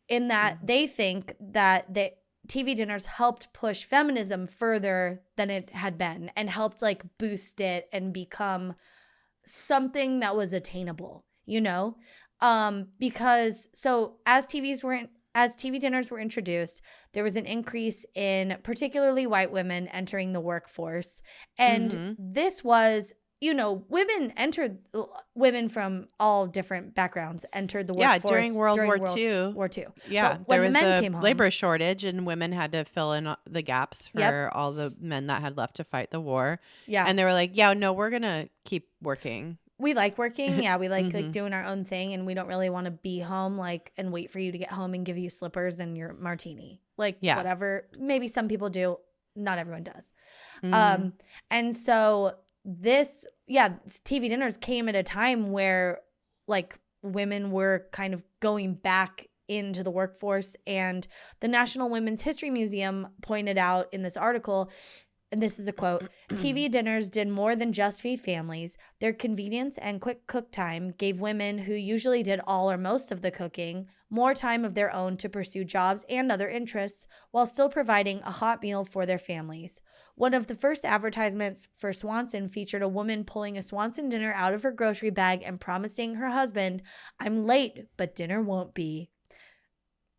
in that they think that the TV dinners helped push feminism further than it had been and helped like boost it and become something that was attainable, you know? Because so as TV dinners were introduced, there was an increase in particularly white women entering the workforce. And this was, you know, women from all different backgrounds entered the workforce.
Yeah, during World War II. Yeah, there was a labor shortage and women had to fill in the gaps for all the men that had left to fight the war.
Yeah.
And they were like, yeah, no, we're going to keep working.
We like working. Yeah, we like doing our own thing, and we don't really want to be home and wait for you to get home and give you slippers and your martini. Whatever. Maybe some people do. Not everyone does. And so TV dinners came at a time where like women were kind of going back into the workforce, and the National Women's History Museum pointed out in this article, and this is a quote, TV dinners did more than just feed families. Their convenience and quick cook time gave women who usually did all or most of the cooking more time of their own to pursue jobs and other interests while still providing a hot meal for their families. One of the first advertisements for Swanson featured a woman pulling a Swanson dinner out of her grocery bag and promising her husband, "I'm late, but dinner won't be."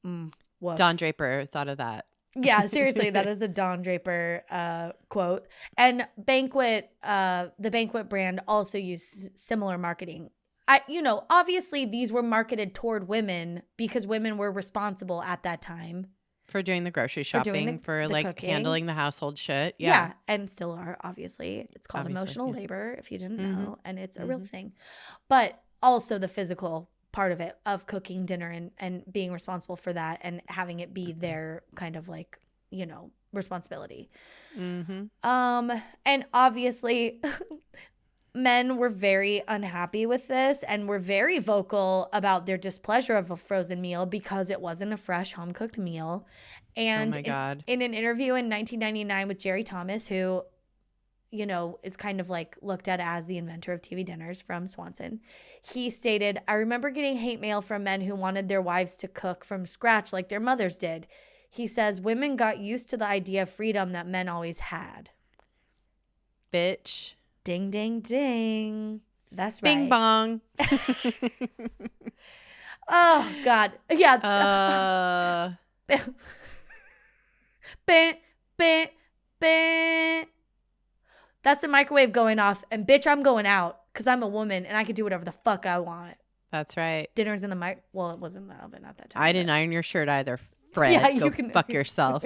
Don Draper thought of that.
Yeah, seriously, that is a Don Draper quote. And the Banquet brand also used similar marketing. Obviously these were marketed toward women because women were responsible at that time.
For doing the grocery shopping, for like
cooking.
handling the household shit.
Yeah, and still are, obviously. It's called emotional labor, if you didn't know, and it's a real thing. But also the physical part of it, of cooking dinner and being responsible for that and having it be their kind of like, responsibility. And obviously men were very unhappy with this and were very vocal about their displeasure of a frozen meal because it wasn't a fresh home cooked meal. And
oh my God.
In an interview in 1999 with Jerry Thomas, who is kind of like looked at as the inventor of TV dinners from Swanson. He stated, "I remember getting hate mail from men who wanted their wives to cook from scratch like their mothers did." He says, "Women got used to the idea of freedom that men always had."
Bitch.
Ding, ding, ding. That's right.
Bing bong.
Oh, God. Yeah. Bing, bing, bing. That's the microwave going off, and bitch, I'm going out because I'm a woman and I can do whatever the fuck I want.
That's right.
Dinner's in the mic. Well, it was in the oven at that time.
I didn't iron your shirt either, Fred. Yeah, you can fuck yourself.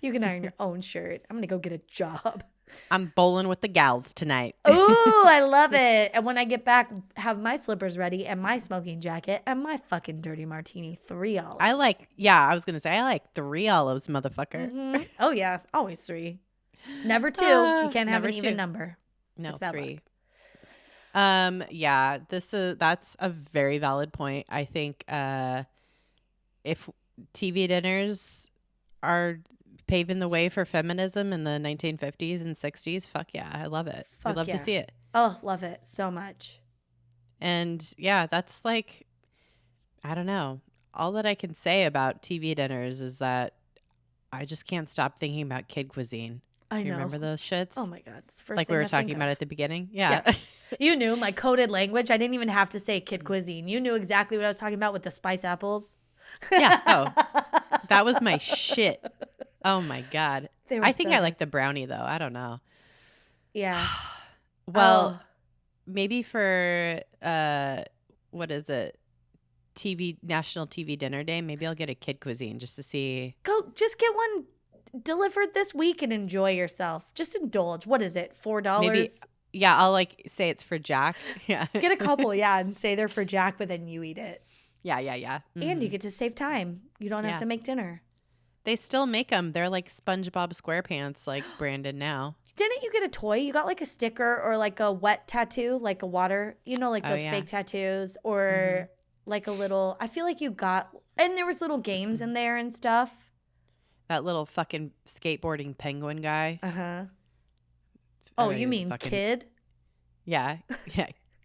You can iron your own shirt. I'm gonna go get a job.
I'm bowling with the gals tonight.
Ooh, I love it. And when I get back, have my slippers ready and my smoking jacket and my fucking dirty martini. 3 olives.
I was gonna say I like 3 olives, mother-fucker.
Oh yeah, always 3. Never 2. You can't have an even number.
No,
it's bad
3. Luck. Yeah, that's a very valid point. I think if TV dinners are paving the way for feminism in the 1950s and 60s, fuck yeah, I love it. I'd love to see it.
Oh, love it so much.
And yeah, that's like, I don't know. All that I can say about TV dinners is that I just can't stop thinking about kid cuisine.
I know.
You remember those shits?
Oh my God. It's the first
like
thing
we were
I
talking
think
about
of.
at the beginning? Yeah.
You knew my coded language. I didn't even have to say kid cuisine. You knew exactly what I was talking about with the spice apples.
Yeah. Oh, that was my shit. Oh my God. I think I like the brownie though. I don't know.
Yeah.
Well, maybe for, what is it? National TV Dinner Day. Maybe I'll get a kid cuisine just to see.
Just get one delivered this week and enjoy yourself. Just indulge. What is it? $4?
Yeah, I'll like say it's for Jack. Yeah.
Get a couple, yeah, and say they're for Jack, but then you eat it.
Yeah.
And you get to save time. You don't have to make dinner.
They still make them. They're like SpongeBob SquarePants, like branded now.
Didn't you get a toy? You got like a sticker or like a wet tattoo, like a water, like those fake tattoos, or like a little, I feel like you got, and there was little games in there and stuff.
That little fucking skateboarding penguin guy.
Uh-huh. Oh, you mean Kid?
Yeah.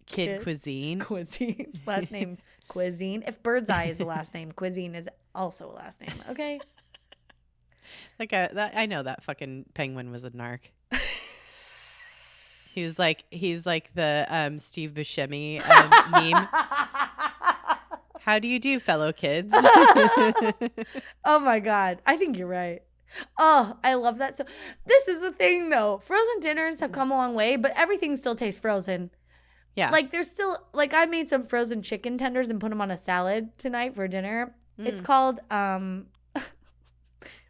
Kid Cuisine.
Cuisine. Last name Cuisine. If Birdseye is the last name, Cuisine is also a last name. Okay.
I know that fucking penguin was a narc. He's like the Steve Buscemi meme. How do you do, fellow kids?
Oh my God. I think you're right. Oh, I love that. So this is the thing though. Frozen dinners have come a long way, but everything still tastes frozen.
Yeah.
Like there's still, like I made some frozen chicken tenders and put them on a salad tonight for dinner. It's called,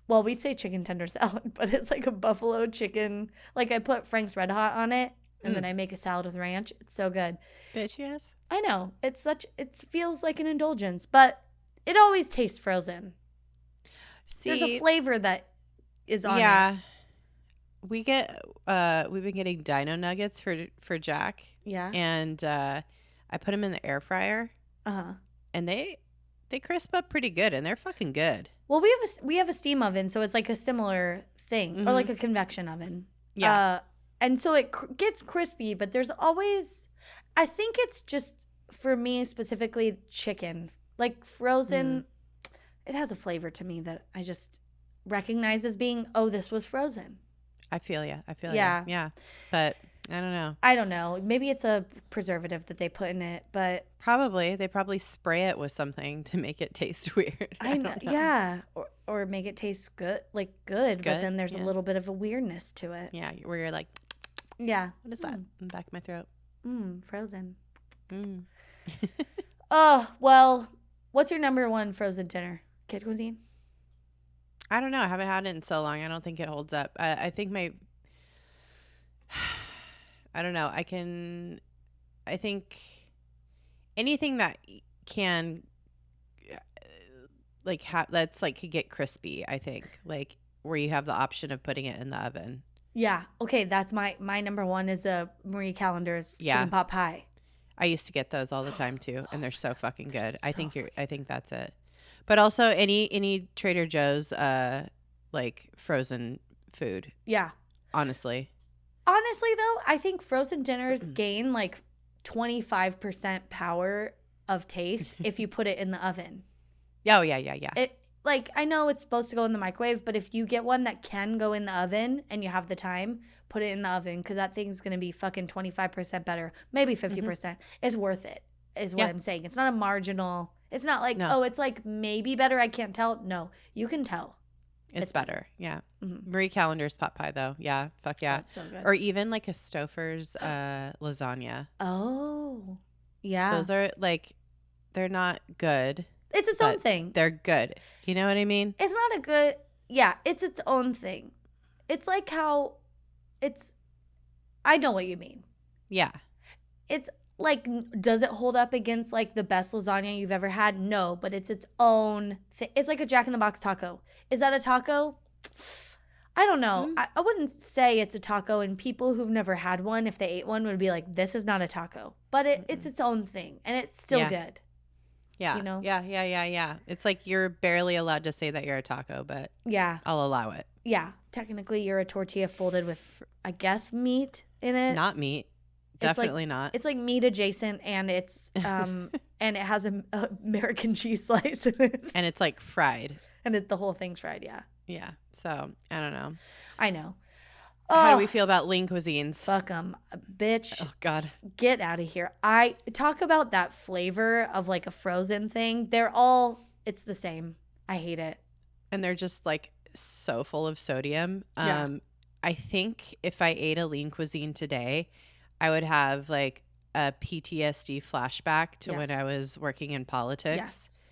well, we say chicken tender salad, but it's like a buffalo chicken. Like I put Frank's Red Hot on it and then I make a salad with ranch. It's so good.
Bitch, yes.
I know. It feels like an indulgence, but it always tastes frozen.
See,
there's a flavor that is on it.
Yeah. We've been getting dino nuggets for Jack.
Yeah.
And I put them in the air fryer.
Uh-huh.
And they crisp up pretty good, and they're fucking good.
Well, we have a steam oven, so it's like a similar thing, or like a convection oven.
Yeah.
And so it gets crispy, but there's always, I think it's just, for me specifically, chicken. Like frozen, it has a flavor to me that I just recognize as being, oh, this was frozen.
I feel you.
Yeah.
Yeah. But I don't know.
Maybe it's a preservative that they put in it, but
they probably spray it with something to make it taste weird.
I know. Yeah, or make it taste good, but then there's a little bit of a weirdness to it.
Yeah, where you're like,
yeah,
what is that in the back of my throat?
Frozen. Oh, well, what's your number one frozen dinner? Kid Cuisine?
I don't know. I haven't had it in so long. I don't think it holds up. I think I don't know. I think anything that can let's like get crispy, I think, like where you have the option of putting it in the oven.
Yeah. Okay. That's my number one is a Marie Callender's chicken pot pie.
I used to get those all the time too, and they're so fucking good. I think that's it. But also any Trader Joe's like frozen food.
Yeah.
Honestly
though, I think frozen dinners gain like 25% power of taste if you put it in the oven.
Oh, yeah.
It, like, I know it's supposed to go in the microwave, but if you get one that can go in the oven and you have the time, put it in the oven, because that thing's going to be fucking 25% better, maybe 50%. It's worth it, is what I'm saying. It's not a marginal. It's not like, it's like maybe better, I can't tell. No, you can tell.
It's better. Yeah. Marie Callender's pot pie, though. Yeah. Fuck yeah.
That's so good.
Or even like a Stouffer's lasagna.
Oh, yeah.
Those are like, they're not good.
It's its own thing.
They're good. You know what I mean?
It's not a good, it's its own thing. It's like how I know what you mean.
Yeah.
It's like, does it hold up against like the best lasagna you've ever had? No, but it's its own thing. It's like a Jack in the Box taco. Is that a taco? I don't know. I wouldn't say it's a taco, and people who've never had one, if they ate one, would be like, this is not a taco. But it's its own thing, and it's still good.
Yeah.
You know?
Yeah. It's like you're barely allowed to say that you're a taco, but I'll allow it.
Yeah. Technically, you're a tortilla folded with, I guess, meat in it.
Not meat. Definitely not.
It's like meat adjacent, and it's and it has a American cheese slice in it.
And it's like fried.
And the whole thing's fried, yeah.
Yeah. So, I don't know.
I know.
How do we feel about lean cuisines?
Fuck them. Bitch.
Oh, God.
Get out of here. I talk about that flavor of like a frozen thing. It's the same. I hate it.
And they're just like so full of sodium.
Yeah.
I think if I ate a lean cuisine today, I would have like a PTSD flashback to when I was working in politics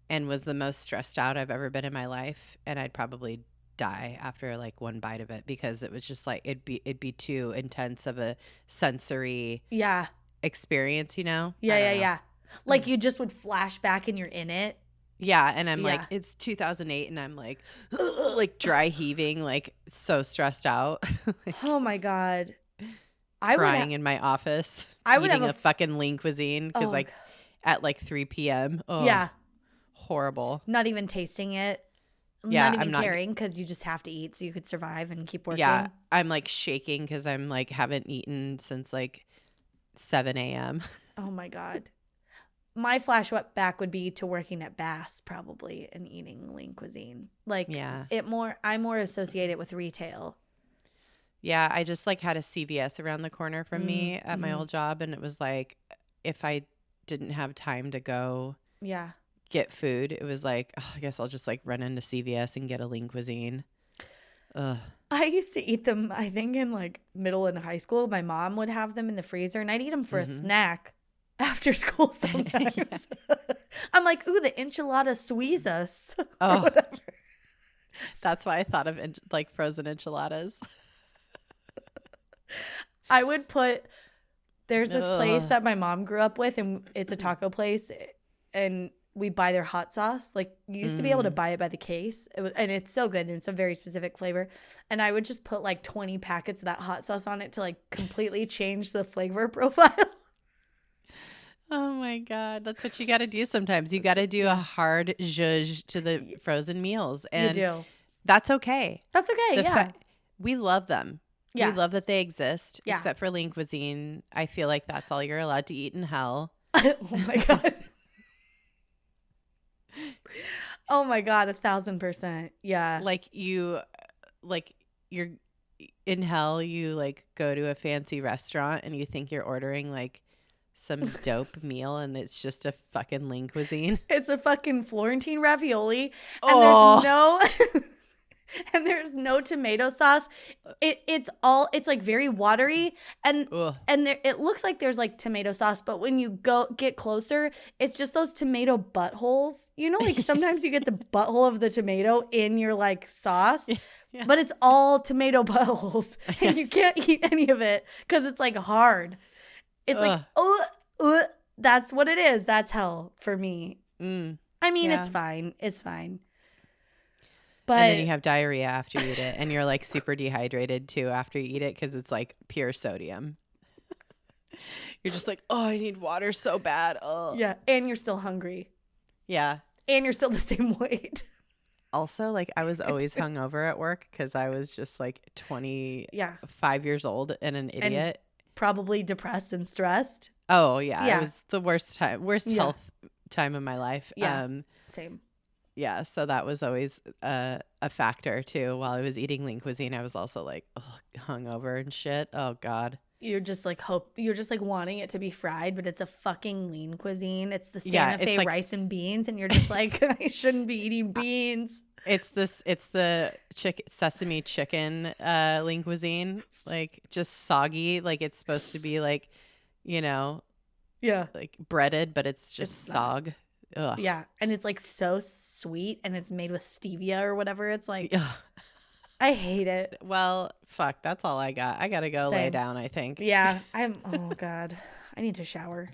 and was the most stressed out I've ever been in my life. And I'd probably die after like one bite of it because it was just like it'd be too intense of a sensory experience, you know? I don't know.
Yeah. Like you just would flash back and you're in it.
Yeah, and I'm like,
Yeah.
it's 2008, and I'm like dry heaving, like so stressed out,
Oh my God.
crying in my office,
I would
eating
have
a fucking lean cuisine because like at like 3 p.m. Oh,
yeah.
horrible.
Not even tasting it.
Yeah,
Not even
I'm not
caring because you just have to eat so you could survive and keep working.
Yeah, I'm like shaking because I'm like haven't eaten since like 7 a.m.
Oh my God. My flashback would be to working at Bass probably and eating lean cuisine. Like I more associate it with retail.
Yeah, I just like had a CVS around the corner from me at my old job, and it was like if I didn't have time to go get food, it was like, oh, I guess I'll just like run into CVS and get a lean cuisine. Ugh.
I used to eat them, I think, in like middle and high school. My mom would have them in the freezer, and I'd eat them for a snack after school sometimes. I'm like, ooh, the enchilada suizas.
Oh,
whatever.
That's why I thought of like frozen enchiladas.
I would there's this place that my mom grew up with, and it's a taco place, and we buy their hot sauce. Like you used to be able to buy it by the case, and it's so good, and it's a very specific flavor. And I would just put like 20 packets of that hot sauce on it to like completely change the flavor profile.
Oh my God. That's what you got to do sometimes. You got to do a hard zhuzh to the frozen meals. And
you do.
That's okay.
That's okay.
We love them.
Yes.
We love that they exist, except for lean cuisine. I feel like that's all you're allowed to eat in hell.
Oh my God. Oh my God, 1,000%. Yeah.
You're in hell, you like go to a fancy restaurant and you think you're ordering like some dope meal, and it's just a fucking lean cuisine.
It's a fucking Florentine ravioli, and there's no tomato sauce. It's like very watery, and it looks like there's like tomato sauce, but when you get closer, it's just those tomato buttholes. You know, like sometimes you get the butthole of the tomato in your like sauce. Yeah. But it's all tomato buttholes, and you can't eat any of it because it's like hard. It's like, that's what it is. That's hell for me. I mean, it's fine. It's fine. But
and then you have diarrhea after you eat it, and you're like super dehydrated too after you eat it because it's like pure sodium. You're just like, oh, I need water so bad. Oh.
Yeah, and you're still hungry.
Yeah.
And you're still the same weight.
Also, like I was always hungover at work because I was just like 25 years old and an idiot.
And probably depressed and stressed.
Oh, yeah. It was the worst health time of my life.
Yeah, same.
Yeah, so that was always a factor too. While I was eating lean cuisine, I was also like hungover and shit. Oh God.
You're just like wanting it to be fried, but it's a fucking lean cuisine. It's the Santa Fe rice and beans, and you're just like, I shouldn't be eating beans.
It's the sesame chicken lean cuisine, like just soggy. Like it's supposed to be like, like breaded, but it's just sog. Ugh.
Yeah, and it's like so sweet, and it's made with stevia or whatever. It's like, I hate it.
Well, fuck, that's all I got. I gotta go lay down, I think.
Yeah, oh God, I need to shower.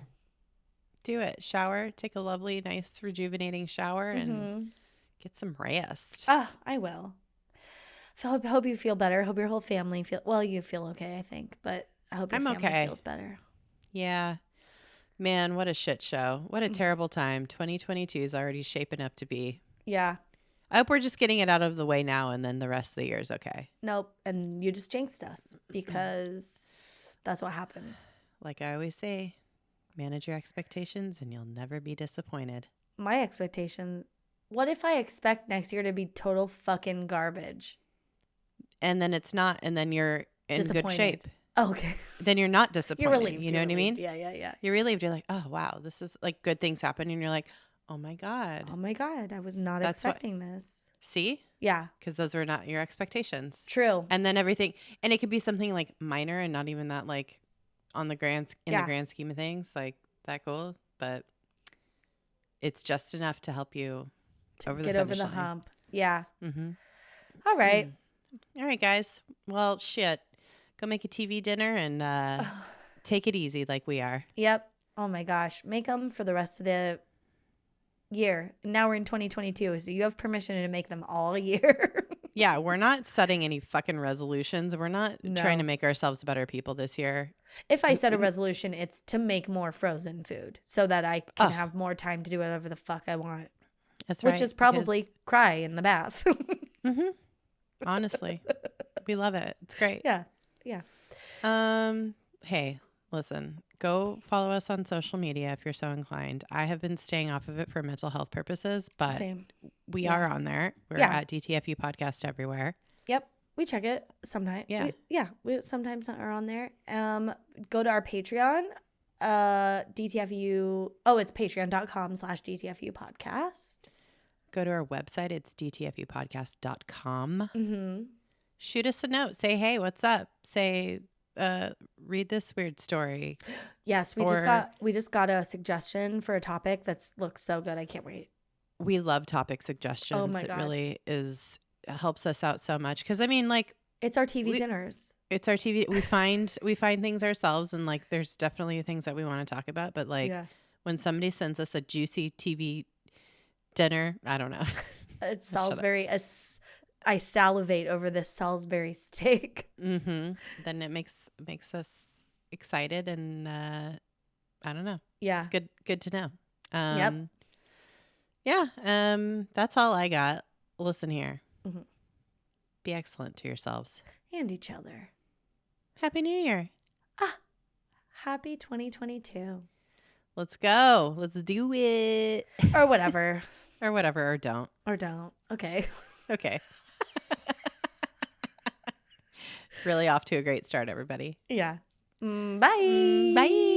Do it. Shower, take a lovely, nice, rejuvenating shower, and get some rest.
I will. Hope you feel better. Hope your whole family you feel okay, I think, but I hope your family feels better.
Yeah. Man, what a shit show. What a terrible time 2022 is already shaping up to be.
Yeah.
I hope we're just getting it out of the way now, and then the rest of the year is okay.
Nope. And you just jinxed us because that's what happens.
Like I always say, manage your expectations and you'll never be disappointed.
My expectation, what if I expect next year to be total fucking garbage?
And then it's not, and then you're in good shape.
Oh, okay.
Then you're not disappointed.
You're relieved.
You know what I mean?
Yeah.
You're relieved. You're like, oh, wow, this is like good things happen. And you're like, oh my God.
I was not expecting this.
See?
Yeah.
Because those were not your expectations.
True.
And then everything, and it could be something like minor and not even that like on the grand scheme of things, like that cool. But it's just enough to help you
get over the hump. Yeah.
Mm-hmm.
All right.
All right, guys. Well, shit. Go make a TV dinner and take it easy like we are.
Yep. Oh my gosh. Make them for the rest of the year. Now we're in 2022, so you have permission to make them all year.
Yeah, we're not setting any fucking resolutions. We're not trying to
No.
make ourselves better people this year.
If I set a resolution, it's to make more frozen food so that I can have more time to do whatever the fuck I want.
That's right.
Which is probably cry in the bath.
Honestly, we love it. It's great.
Yeah. Yeah.
Hey, listen, go follow us on social media if you're so inclined. I have been staying off of it for mental health purposes, but
Same.
we are on there. We're at DTFU podcast everywhere.
Yep. We check it sometimes.
Yeah.
We sometimes are on there. Go to our Patreon. DTFU. Oh, it's patreon.com/DTFU podcast.
Go to our website. It's dtfupodcast.com.
Mm-hmm.
Shoot us a note. Say, hey, what's up? Say, read this weird story.
Yes, we just got a suggestion for a topic that looks so good. I can't wait.
We love topic suggestions.
Oh my God.
It really helps us out so much. Because I mean, like,
it's our TV dinners.
It's our TV. We find things ourselves, and like, there's definitely things that we want to talk about. But like, when somebody sends us a juicy TV dinner, I don't know.
It's Salisbury. I salivate over this Salisbury steak.
Then it makes us excited, and I don't know.
Yeah,
it's good to know.
Yep.
Yeah. That's all I got. Listen here.
Mm-hmm.
Be excellent to yourselves
and each other.
Happy New Year.
Happy 2022.
Let's go. Let's do it.
Or whatever.
Or don't.
Or don't. Okay.
Okay. Really off to a great start, everybody.
Yeah. Bye.
Bye.